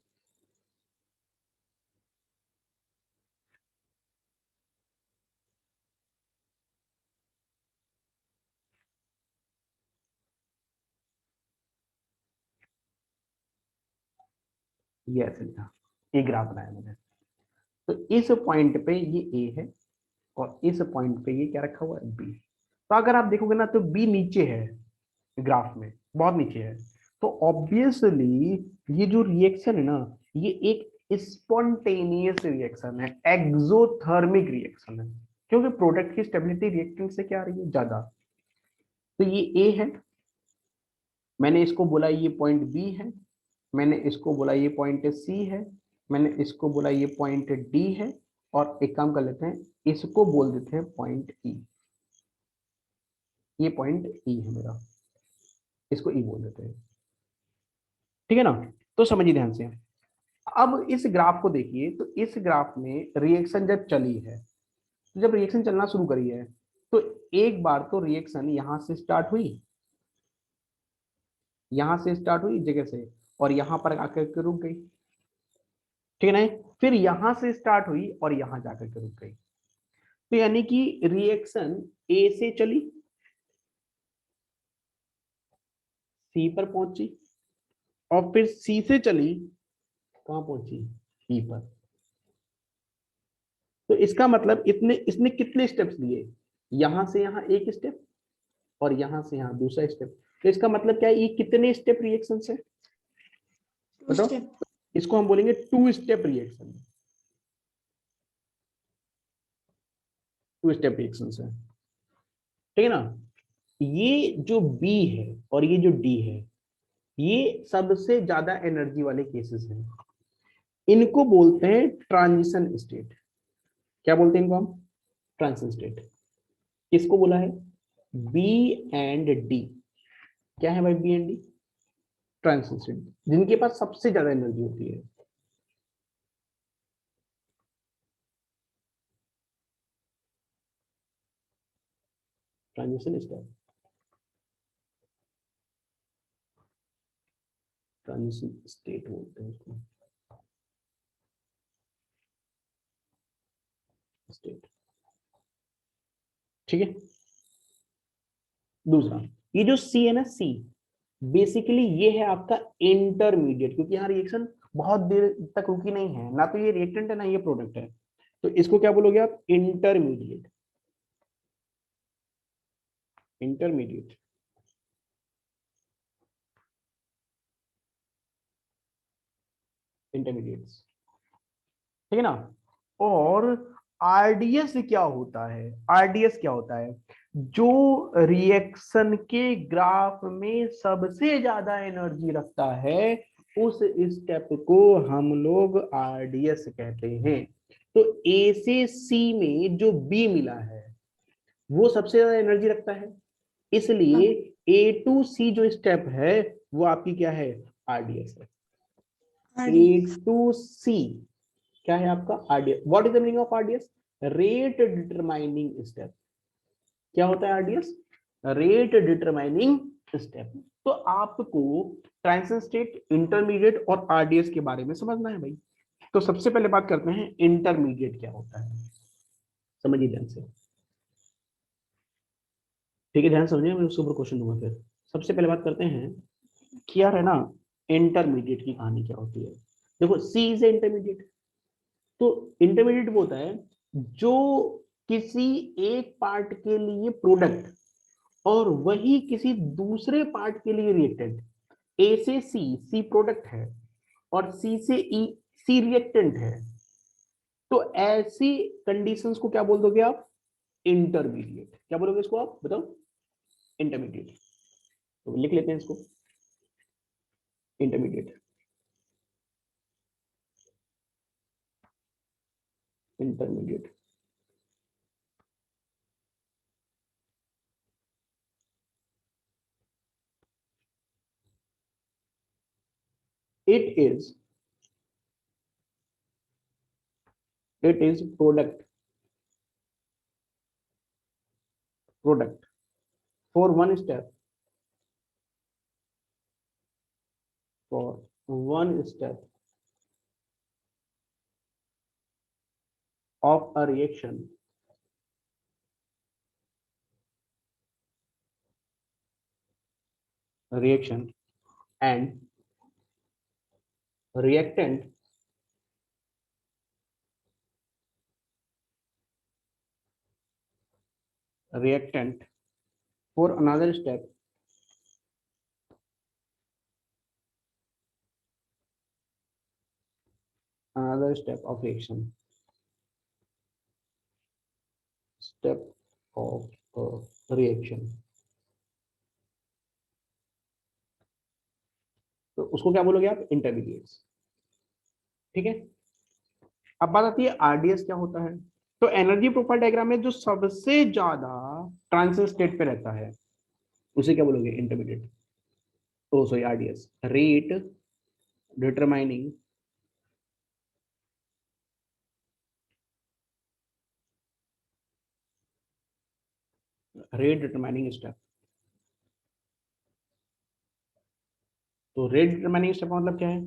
ये ऐसे लिखा, ये ग्राफ बनाया मैंने। तो इस पॉइंट पे ये ए है और इस पॉइंट पे ये क्या रखा हुआ है, बी। तो अगर आप देखोगे ना तो बी नीचे है, ग्राफ में बहुत नीचे है। तो ऑब्वियसली ये जो रिएक्शन है ना, ये एक स्पॉन्टेनियस रिएक्शन है, एक्सोथर्मिक रिएक्शन है, क्योंकि प्रोडक्ट की स्टेबिलिटी रिएक्टेंट से क्या आ रही है, ज्यादा। तो ये ए है, मैंने इसको बोला ये पॉइंट बी है, मैंने इसको बोला ये पॉइंट सी है, मैंने इसको बोला ये पॉइंट डी है, और एक काम कर लेते हैं, इसको बोल देते हैं पॉइंट ई। ये पॉइंट ई है मेरा, इसको ई बोल देते हैं, ठीक है ना। तो समझिए ध्यान से। अब इस ग्राफ को देखिए, तो इस ग्राफ में रिएक्शन जब चली है, तो जब रिएक्शन चलना शुरू करी है, तो एक बार तो रिएक्शन यहां से स्टार्ट हुई, यहां से स्टार्ट हुई जगह से, और यहां पर आकर के रुक गई, ठीक है ना। फिर यहां से स्टार्ट हुई और यहां जाकर के रुक गई। तो यानी कि रिएक्शन ए से चली, सी पर पहुंची, और फिर सी से चली, कहां पहुंची, ई पर। तो इसका मतलब इतने इसने कितने स्टेप्स लिए, यहां से यहां एक स्टेप और यहां से यहां दूसरा स्टेप। तो इसका मतलब क्या है, ये कितने स्टेप रिएक्शन है टू बताओ। स्टेप। इसको हम बोलेंगे two step reaction, two step reaction है, ठीक है ना। ये जो बी है और ये जो डी है, ये सबसे ज्यादा एनर्जी वाले केसेस हैं। इनको बोलते हैं ट्रांजिशन स्टेट। क्या बोलते हैं इनको हम, ट्रांजिशन स्टेट। किसको बोला है, बी एंड डी। क्या है भाई B and D, transition state, जिनके पास सबसे ज्यादा एनर्जी होती है। ट्रांजिशन स्टेट, ट्रांजिशन स्टेट बोलते हैं उसको, स्टेट, ठीक है। दूसरा, ये जो सी है ना, सी बेसिकली ये है आपका इंटरमीडिएट, क्योंकि यहाँ रिएक्शन बहुत देर तक रुकी नहीं है, ना तो ये रिएक्टेंट है ना ये प्रोडक्ट है। तो इसको क्या बोलोगे आप, इंटरमीडिएट, इंटरमीडिएट, इंटरमीडिएट्स, ठीक है ना। और आरडीएस क्या होता है, आरडीएस क्या होता है, जो रिएक्शन के ग्राफ में सबसे ज्यादा एनर्जी रखता है, उस स्टेप को हम लोग आरडीएस कहते हैं। तो ए से सी में जो बी मिला है वो सबसे ज्यादा एनर्जी रखता है, इसलिए ए टू सी जो स्टेप है वो आपकी क्या है, आरडीएस है। ए टू सी क्या है आपका, RDS. What is the meaning of RDS, rate determining step. क्या होता है आरडीएस, रेट डिटरमाइनिंग स्टेप। तो आपको ट्रांजिशन स्टेट, इंटरमीडिएट और आरडीएस के बारे में समझना है भाई। तो सबसे पहले बात करते हैं इंटरमीडिएट क्या होता है, समझिए ध्यान से, ठीक है, ध्यान से समझिए, मैं उसके ऊपर क्वेश्चन दूंगा फिर। सबसे पहले बात करते हैं कि यार है ना, इंटरमीडिएट की कहानी क्या होती है। देखो सी इज इंटरमीडिएट। तो इंटरमीडिएट वो होता है जो किसी एक पार्ट के लिए प्रोडक्ट और वही किसी दूसरे पार्ट के लिए रिएक्टेंट। ए से सी, सी प्रोडक्ट है और सी से ई, सी रिएक्टेंट है। तो ऐसी कंडीशंस को क्या बोल दोगे आप, इंटरमीडिएट। क्या बोलोगे इसको आप बताओ, इंटरमीडिएट। तो लिख लेते हैं इसको, intermediate, intermediate. it is it is product for one step, for one step of a reaction and reactant reactant for another step of reaction, step of reaction। तो उसको क्या बोलोगे आप, इंटरमीडिएट्स, ठीक है। अब बात आती है आरडीएस क्या होता है। तो एनर्जी प्रोफाइल डायग्राम में जो सबसे ज्यादा ट्रांजिशन स्टेट पे रहता है उसे क्या बोलोगे, intermediate. Oh sorry, RDS, rate determining rate determining step. तो रेट डिटरमाइनिंग स्टेप का मतलब क्या है,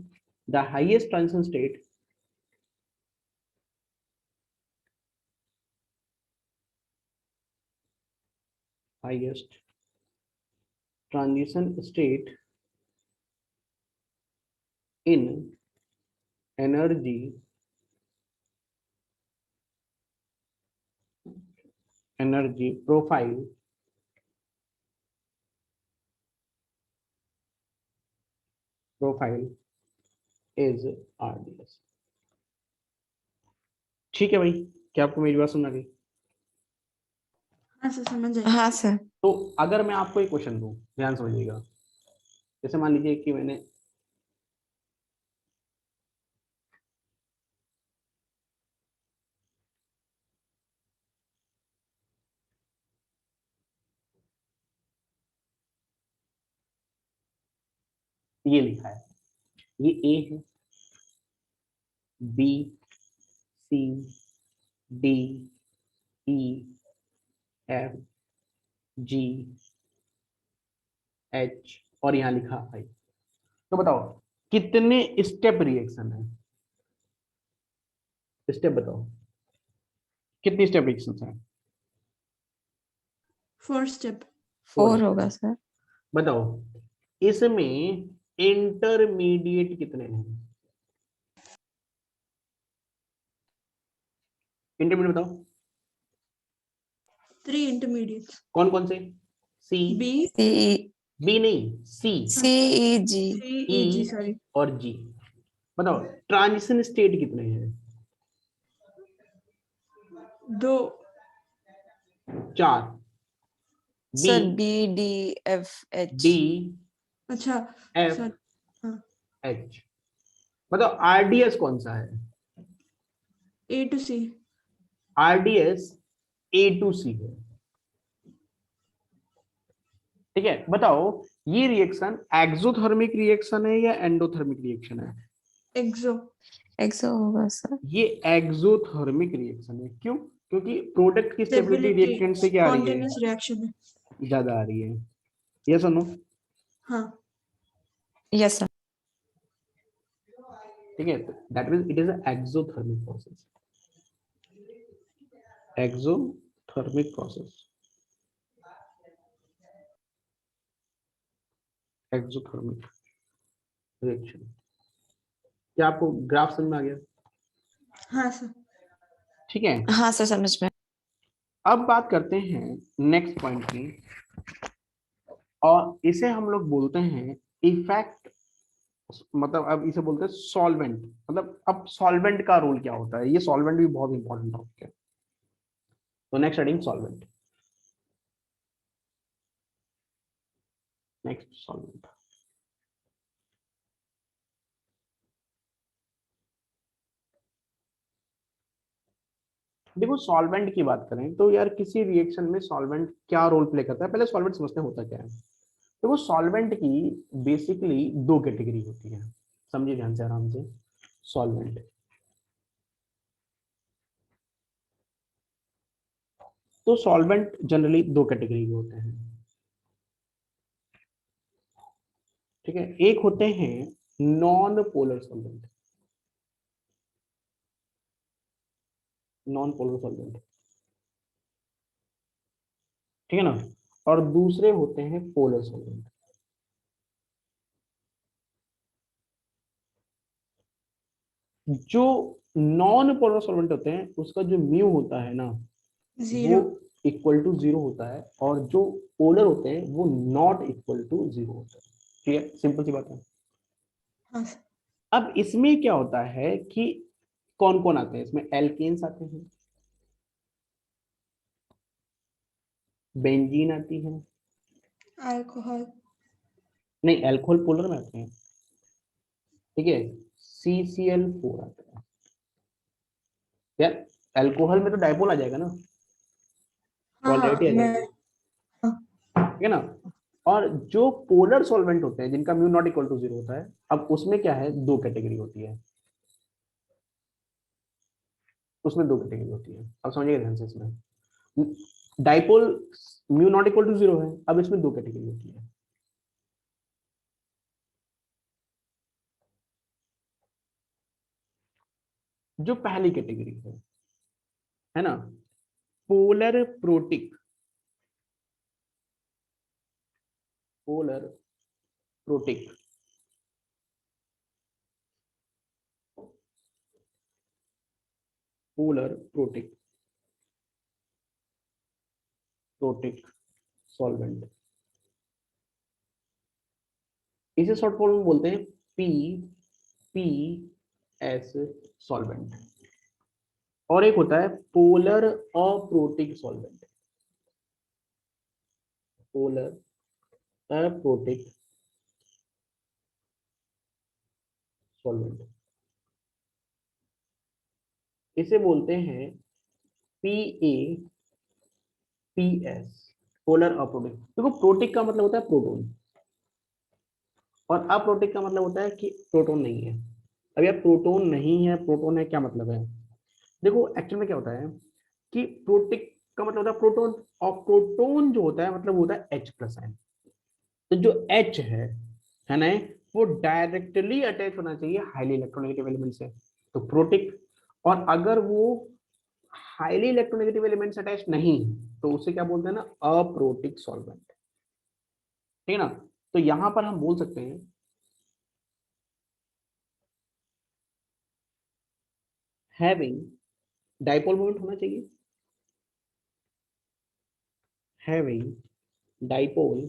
the highest transition state highest transition state in energy profile is RDS। ठीक है भाई, क्या आपको मेरी बात सुन आ गई? हाँ सर समझ आया। हाँ सर। तो अगर मैं आपको एक क्वेश्चन दूं, ध्यान समझिएगा। जैसे मान लीजिए कि मैंने ये लिखा है, ये ए है, B C D E F G H और यहाँ लिखा आई। तो बताओ कितने स्टेप रिएक्शन है? स्टेप बताओ, कितनी स्टेप रिएक्शन है? 4 स्टेप। 4 होगा सर। बताओ इसमें इंटरमीडिएट कितने हैं? इंटरमीडिएट बताओ 3 इंटरमीडिएट्स। कौन कौन से? सी, बी बी नहीं, C, C E G C E E G sorry. और जी। बताओ ट्रांजिशन स्टेट कितने हैं? 2। 4, B sir B D F H। D अच्छा एफ सर। हाँ एच। बताओ आरडीएस कौन सा है? A to C। RDS A to C है। ठीक है, बताओ ये रिएक्शन एक्सोथर्मिक रिएक्शन है या एंडोथर्मिक रिएक्शन है? एक्सो। एक्सो होगा सर। ये एक्सोथर्मिक रिएक्शन है। क्यों? क्योंकि प्रोडक्ट की स्टेबिलिटी स्टेबिलिटी रिएक्टेंट से क्या आ रही है? स्पॉन्टेनियस रिएक्शन है। ज्यादा आ रही है। यस और नो? हाँ यस सर। ठीक है, that means it is a exothermic process. Exothermic process, exothermic reaction. क्या आपको ग्राफ समझ में आ गया? हाँ सर। ठीक है, हाँ सर समझ में। अब बात करते हैं नेक्स्ट पॉइंट की, और इसे हम लोग बोलते हैं इफेक्ट। मतलब अब इसे बोलते हैं सॉल्वेंट। मतलब अब सॉल्वेंट का रोल क्या होता है, ये सॉल्वेंट भी बहुत इंपॉर्टेंट टॉपिक है। तो next studying solvent. Next solvent. देखो सॉल्वेंट की बात करें तो यार किसी रिएक्शन में सॉल्वेंट क्या रोल प्ले करता है, पहले सॉल्वेंट समझते हैं होता क्या है। देखो सॉल्वेंट की बेसिकली 2 कैटेगरी होती है, समझिए ध्यान से आराम से। सॉल्वेंट, तो सॉल्वेंट जनरली 2 कैटेगरी के होते हैं। ठीक है, एक होते हैं non polar solvent, non polar solvent, ठीक है ना, और दूसरे होते हैं पोलर सॉल्वेंट। जो नॉन पोलर सॉल्वेंट होते हैं उसका जो म्यू होता है ना, वो 0। इक्वल टू 0 होता है, और जो पोलर होते हैं वो नॉट इक्वल टू 0 होता है। ठीक है, सिंपल सी बात है। हाँ सर। अब इसमें क्या होता है कि कौन कौन आते हैं इसमें? एल्केन्स आते हैं, बेंजीन आती है, अल्कोहल। नहीं अल्कोहल पोलर में आते हैं, ठीक है, CCl4 आता है। यार अल्कोहल में तो डाइपोल आ जाएगा ना, हाँ हाँ पॉलरिटी आ मैं। जाएगी, हाँ ठीक है ना। और जो पोलर सॉल्वेंट होते हैं जिनका म्यू नॉट इक्वल टू 0 होता है, अब उसमें क्या है, 2 कैटेगरी होती है। उसमें 2 कैटेगरी होती है, अब समझिएगा ध्यान से। इसमें dipole mu not equal to 0 है, अब इसमें 2 कैटेगरी होती है। जो पहली कैटेगरी है ना, polar protic, polar protic, polar protic, protic solvent, इसे शॉर्ट फॉर्म में बोलते हैं पी पी एस सॉल्वेंट। और एक होता है polar aprotic solvent, polar aprotic solvent, इसे बोलते हैं P A P S, polar aprotic. देखो प्रोटिक का मतलब होता है प्रोटोन, और अप्रोटिक का मतलब होता है कि प्रोटोन नहीं है। अब यार प्रोटोन नहीं है प्रोटोन है क्या मतलब है? देखो एक्चुअल में क्या होता है कि प्रोटिक का मतलब होता है प्रोटोन, और प्रोटोन जो होता है मतलब होता है H प्लस आयन। तो जो H है ना, वो डायरेक्टली अटैच होना चाहिए हाईली इलेक्ट्रोनेगेटिव एलिमेंट से, तो प्रोटिक। और अगर वो हाईली इलेक्ट्रोनेगेटिव एलिमेंट से अटैच नहीं, तो उसे क्या बोलते हैं ना, अप्रोटिक सॉल्वेंट, ठीक है ना। तो यहां पर हम बोल सकते हैं हैविंग डाइपोल मोमेंट होना चाहिए, having dipole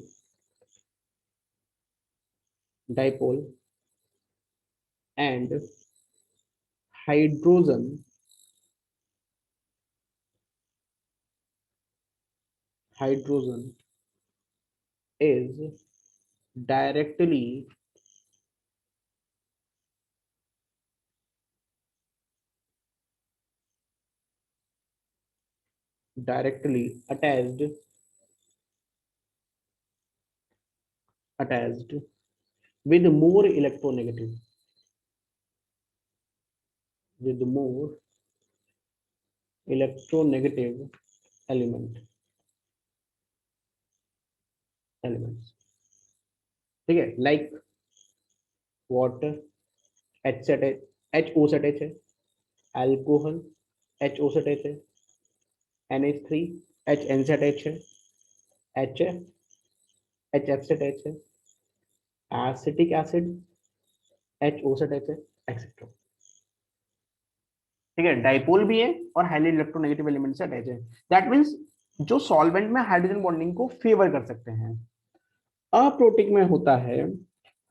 dipole and hydrogen hydrogen is directly attached with more electronegative, with more electronegative elements, ठीक है, लाइक वाटर H से अटैच, HO से अटैच है, अल्कोहल HO से अटैच है, NH3 HN से अटैच है, HF HF से अटैच है, एसिटिक एसिड HO से अटैच है, एक्सेट्रा, ठीक है। डाइपोल भी है और हाईली इलेक्ट्रोनेगेटिव एलिमेंट से अटैच है, दैट मींस जो सॉल्वेंट में हाइड्रोजन बॉन्डिंग को फेवर कर सकते हैं। अप्रोटिक में होता है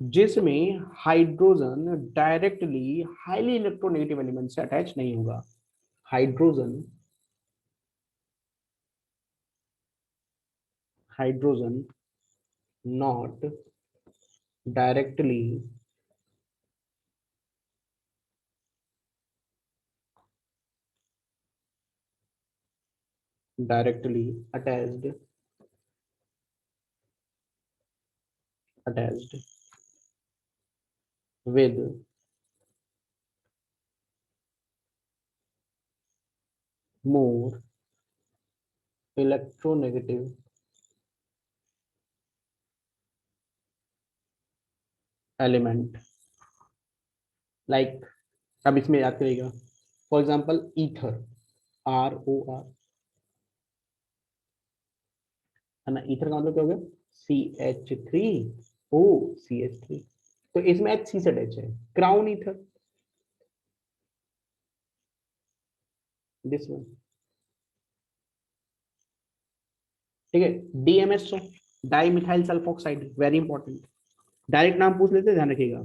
जिसमें hydrogen directly highly electronegative element से अटैच नहीं होगा, hydrogen hydrogen not directly directly attached with more electronegative element, like अब इसमें याद करिएगा, फॉर एग्जाम्पल ईथर, ROR, है ना, ईथर का मतलब क्या हो गया, CH3OCH3, तो इसमें HC से अटैच है, क्राउन ईथर, दिस वन, ठीक है। DMSO, di methyl sulphoxide, very important, direct नाम पूछ लेते, ध्यान रखिएगा,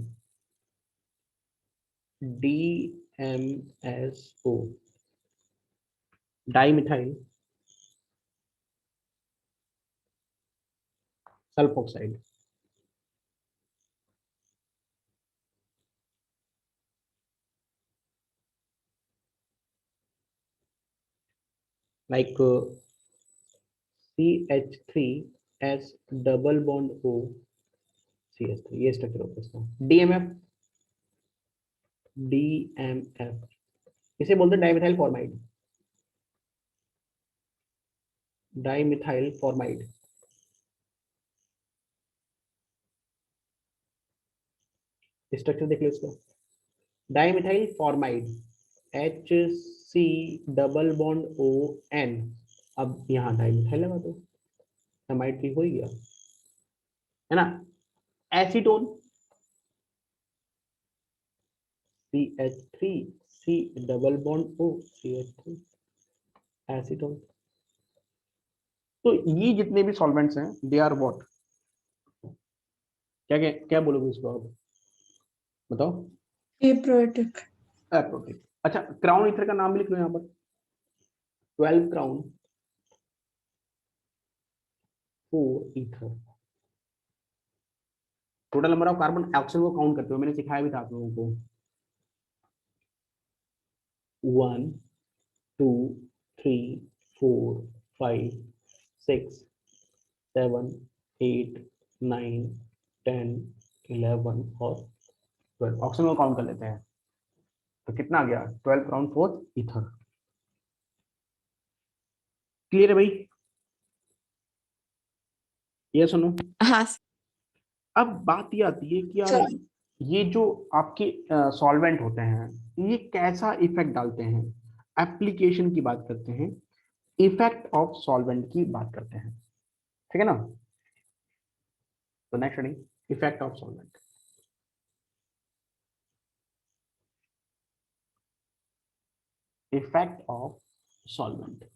DMSO, di methyl sulphoxide, like CH3S double bond O CH3, ये स्ट्रक्चर होता है इसका। DMF इसे बोलते हैं dimethyl formamide, dimethyl formamide, structure देख लो इसका, dimethyl formamide HC double bond ON, अब यहाँ डाइमिथाइल लगा दो, एमाइड भी हो ही गया, है ना। Acetone CH3 C double bond O CH3 acetone. तो ये जितने भी सॉल्वेंट्स हैं दे आर व्हाट, क्या क्या क्या बोलोगे इसको आप बताओ। एप्रोटिक। एप्रोटिक। अच्छा क्राउन ईथर का नाम भी लिख लो यहाँ पर, 12 crown 4 ether. Total number of carbon oxygen को काउंट करते हो, मैंने सिखाया भी था आप लोगों को। 1 2 3 4 5 6 7 8 9 10 11 और 12 ऑक्सीजन को काउंट कर लेते हैं। तो कितना आ गया 12 क्राउन 4 ईथर। क्लियर है भाई, ये सुनो। हाँ अब बात ये आती है कि यार सर ये जो आपके सॉल्वेंट होते हैं ये कैसा इफेक्ट डालते हैं। एप्लीकेशन की बात करते हैं, इफेक्ट ऑफ सॉल्वेंट की बात करते हैं, ठीक है ना। तो next heading, effect of solvent. Effect of solvent.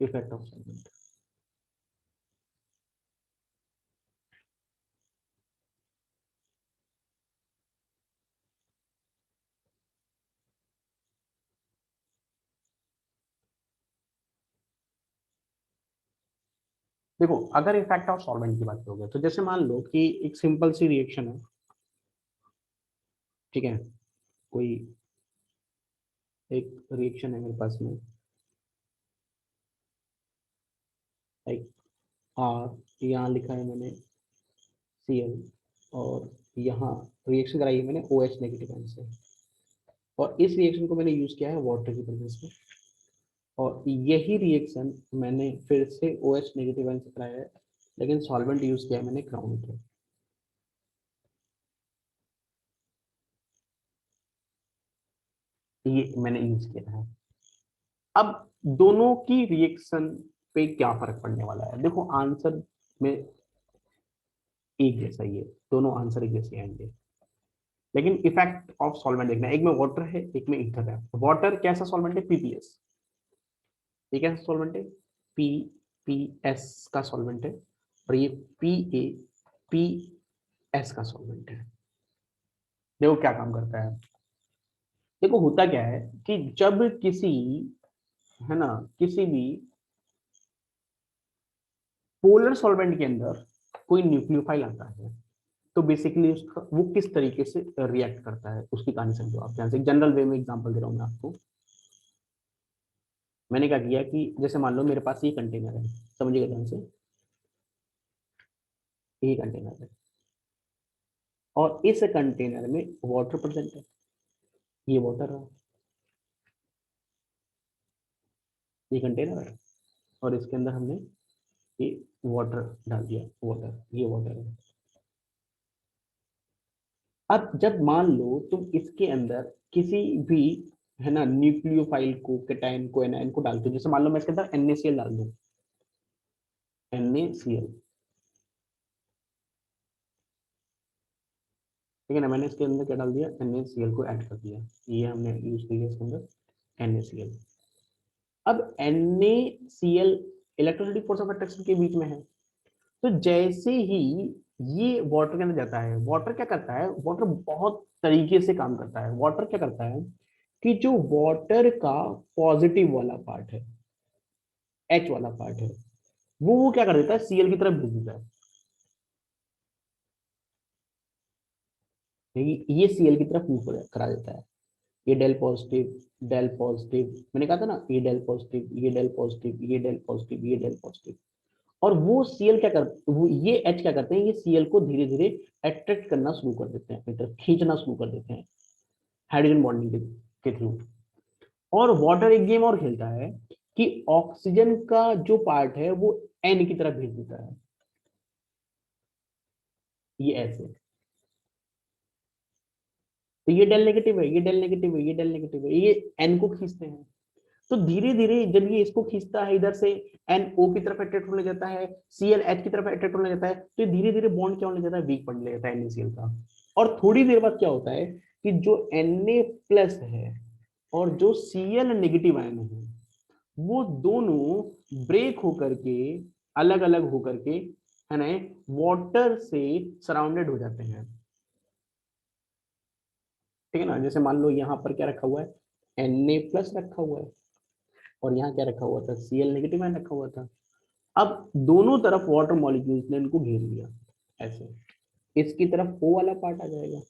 Effect of solvent. देखो अगर इफेक्ट ऑफ सॉल्वेंट की बात करोगे तो जैसे मान लो कि एक सिंपल सी रिएक्शन है, ठीक है। कोई एक रिएक्शन है मेरे पास में, लाइक R यहाँ लिखा है मैंने Cl, और यहाँ रिएक्शन कराई है मैंने OH नेगेटिव आयन से, और इस रिएक्शन को मैंने यूज किया है वाटर की प्रेजेंस में, और यही रिएक्शन मैंने फिर से OH नेगेटिव आयन से कराया है, लेकिन सॉल्वेंट यूज किया है मैंने क्राउन ईथर। ये मैंने यूज किया है। अब दोनों की रिएक्शन पे क्या फर्क पड़ने वाला है, देखो आंसर में एक जैसा ही है, दोनों आंसर एक जैसे आएंगे, लेकिन इफेक्ट ऑफ सॉल्वेंट देखना है। एक में वाटर है एक में ईथर है। वाटर कैसा सॉल्वेंट है, PPS। ये कैसा सॉल्वेंट है, PPS का सॉल्वेंट है, और ये PAPS का सॉल्वेंट है। देखो क्या काम करता है, देखो होता क्या है कि जब किसी, है ना, किसी भी पोलर सॉल्वेंट के अंदर कोई न्यूक्लियोफाइल आता है तो बेसिकली उसका वो किस तरीके से रिएक्ट करता है उसकी कहानी समझो आप ध्यान से। जनरल वे में एग्जांपल दे रहा हूं मैं आपको। मैंने क्या किया कि जैसे मान लो मेरे पास ये कंटेनर है, समझिएगा ध्यान से, ये कंटेनर है और इस कंटेनर में वाटर प्रेजेंट है, ये वाटर है, ये कंटेनर है और इसके अंदर हमने ये वाटर डाल दिया, वाटर, ये वाटर है। अब जब मान लो तुम इसके अंदर किसी भी, है ना, न्यूक्लियोफाइल को, कैटायन को, एनायन को डालते हो, जैसे मान लो मैं इसके अंदर NaCl डाल दूं, NaCl, ठीक है ना, मैंने इसके अंदर क्या डाल दिया, NaCl को ऐड कर दिया, ये हमने यूज किया इसके अंदर NaCl। अब NaCl electrostatic force of attraction के बीच में है, तो जैसे ही ये वाटर के अंदर जाता है, वाटर क्या करता है, वाटर बहुत तरीके से काम करता है। वाटर क्या करता है कि जो वाटर का पॉजिटिव वाला पार्ट है, H वाला पार्ट है, वो क्या कर देता है, Cl की तरफ भेज देता है। ये Cl की तरफ मूव करा देता है। ये डेल पॉजिटिव, डेल पॉजिटिव, मैंने कहा था ना, ये डेल पॉजिटिव, ये डेल पॉजिटिव, ये डेल पॉजिटिव, ये डेल पॉजिटिव, और वो Cl क्या कर, वो ये H क्या करते हैं, ये Cl को धीरे धीरे अट्रैक्ट करना शुरू कर देते हैं, अपनी तरफ खींचना शुरू कर देते हैं हाइड्रोजन बॉन्डिंग के थ्रू। और वाटर एक गेम और खेलता है कि ऑक्सीजन का जो पार्ट है वो N की तरफ भेज देता है, ये ऐसे। तो ये डेल नेगेटिव है, ये डेल नेगेटिव है, ये डेल नेगेटिव है, ये N को खींचते हैं। तो धीरे धीरे जब ये इसको खींचता है इधर से, NO की तरफ अट्रैक्ट होने जाता है, ClH की तरफ अट्रैक्ट होने जाता है, तो ये धीरे धीरे बॉन्ड क्या होने जाता है, वीक पड़ने लगता है NaCl का। और थोड़ी देर बाद क्या होता है कि जो Na+ है और जो Cl नेगेटिव आयन है वो दोनों ब्रेक होकर के, अलग अलग होकर के, है ना, वाटर से सराउंडेड हो जाते हैं। ठीक है ना, जैसे मान लो यहाँ पर क्या रखा हुआ है, Na+ रखा हुआ है, और यहाँ क्या रखा हुआ था, Cl नेगेटिव आयन रखा हुआ था। अब दोनों तरफ वाटर मॉलिक्यूल्स ने इनको घेर लिया ऐसे, इसकी तरफ O वाला पार्ट आ जाएगा,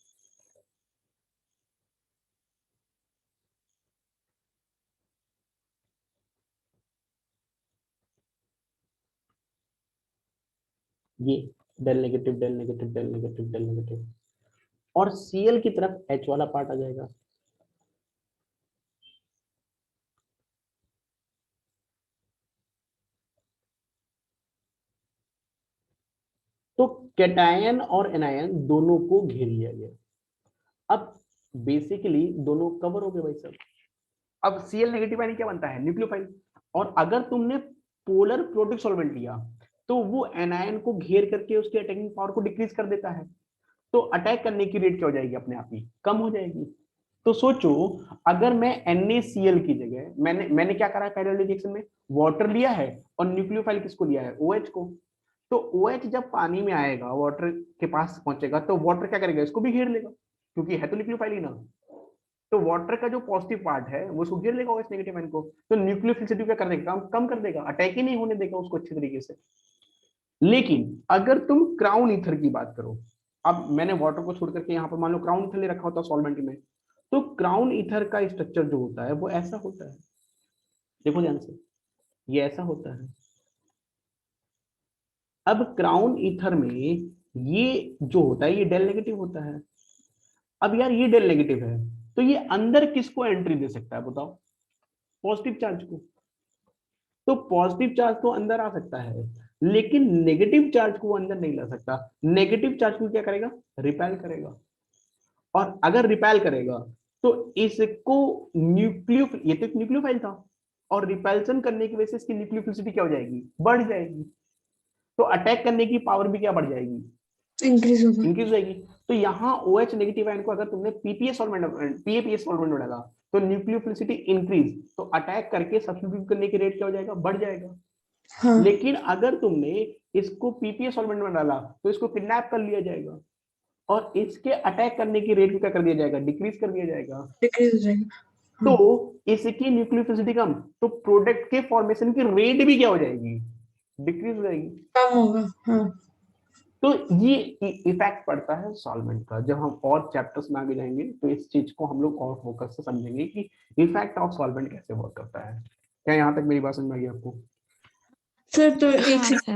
ये del negative del negative del negative del negative, और Cl की तरफ H वाला पार्ट आ जाएगा। तो कैटायन और एनायन दोनों को घेर लिया गया। अब बेसिकली दोनों कवर हो गए भाई साहब। अब Cl नेगेटिव आयन क्या बनता है, न्यूक्लियोफाइल। और अगर तुमने पोलर प्रोटिक सॉल्वेंट लिया तो वो एनायन को घेर करके उसकी अटैकिंग पावर को डिक्रीज कर देता है, तो अटैक करने की रेट क्या हो जाएगी, अपने आप ही कम हो जाएगी। तो सोचो, अगर मैं NaCl की जगह, मैंने क्या करा है पहले रिएक्शन में, वाटर लिया है और न्यूक्लियोफाइल किसको लिया है, OH को। तो OH जब पानी में आएगा, वाटर के पास पहुंचेगा, तो वाटर क्या करेगा, इसको भी घेर लेगा, क्योंकि है तो न्यूक्लियोफाइल ही ना। तो वाटर का जो पॉजिटिव पार्ट है वो उसको घेर लेगा OH नेगेटिव आयन को, तो न्यूक्लियोफिलिसिटी क्या कर देगा, कम कर देगा, अटैक ही नहीं होने देगा उसको अच्छे तरीके से। लेकिन अगर तुम क्राउन ईथर की बात करो, अब मैंने वाटर को छोड़ करके यहाँ पर मान लो क्राउन ईथर ले रखा होता सॉल्वेंट में, तो क्राउन ईथर का स्ट्रक्चर जो होता है वो ऐसा होता है, देखो ध्यान से, ये ऐसा होता है। अब क्राउन ईथर में ये जो होता है ये डेल नेगेटिव होता है। अब यार ये डेल नेगेटिव है, तो ये अंदर किसको एंट्री दे सकता है बताओ, पॉजिटिव चार्ज को। तो पॉजिटिव चार्ज तो अंदर आ सकता है, लेकिन नेगेटिव चार्ज को वो अंदर नहीं ला सकता। नेगेटिव चार्ज को क्या करेगा, रिपेल करेगा। और अगर रिपेल करेगा तो इसको ये तो एक न्यूक्लियोफाइल था, और रिपेल्सन करने की वजह से इसकी न्यूक्लियोफिलिसिटी क्या हो जाएगी, बढ़ जाएगी। तो अटैक करने की पावर भी क्या बढ़ जाएगी, इंक्रीज होगा। इंक्रीज जाएगी। तो यहाँ OH नेगेटिव आयन को अगर तुमने PPS सॉल्वेंट में डाला तो न्यूक्लियोफिलिसिटी इंक्रीज, तो अटैक करके सब्स्टिट्यूट करने की रेट क्या हो जाएगा, बढ़ जाएगा। हाँ। लेकिन अगर तुमने इसको PPS सॉल्वेंट में डाला तो इसको किडनैप कर लिया जाएगा, और इसके अटैक करने की रेट को क्या कर दिया जाएगा, डिक्रीज कर दिया जाएगा। डिक्रीज हो जाएगा। तो हाँ। इसकी न्यूक्लियोफिलिसिटी कम, तो प्रोडक्ट के फॉर्मेशन की रेट भी क्या हो जाएगी, डिक्रीज हो जाएगी। कम होगा। हाँ। तो ये इफेक्ट पड़ता है सॉल्वेंट का। जब हम और चैप्टर्स में आगे जाएंगे तो इस चीज को हम लोग और फोकस से समझेंगे कि इफेक्ट ऑफ सॉल्वेंट कैसे वर्क करता है। क्या यहाँ तक मेरी बात समझ में आ गई आपको? सर तो एक हाँ सर।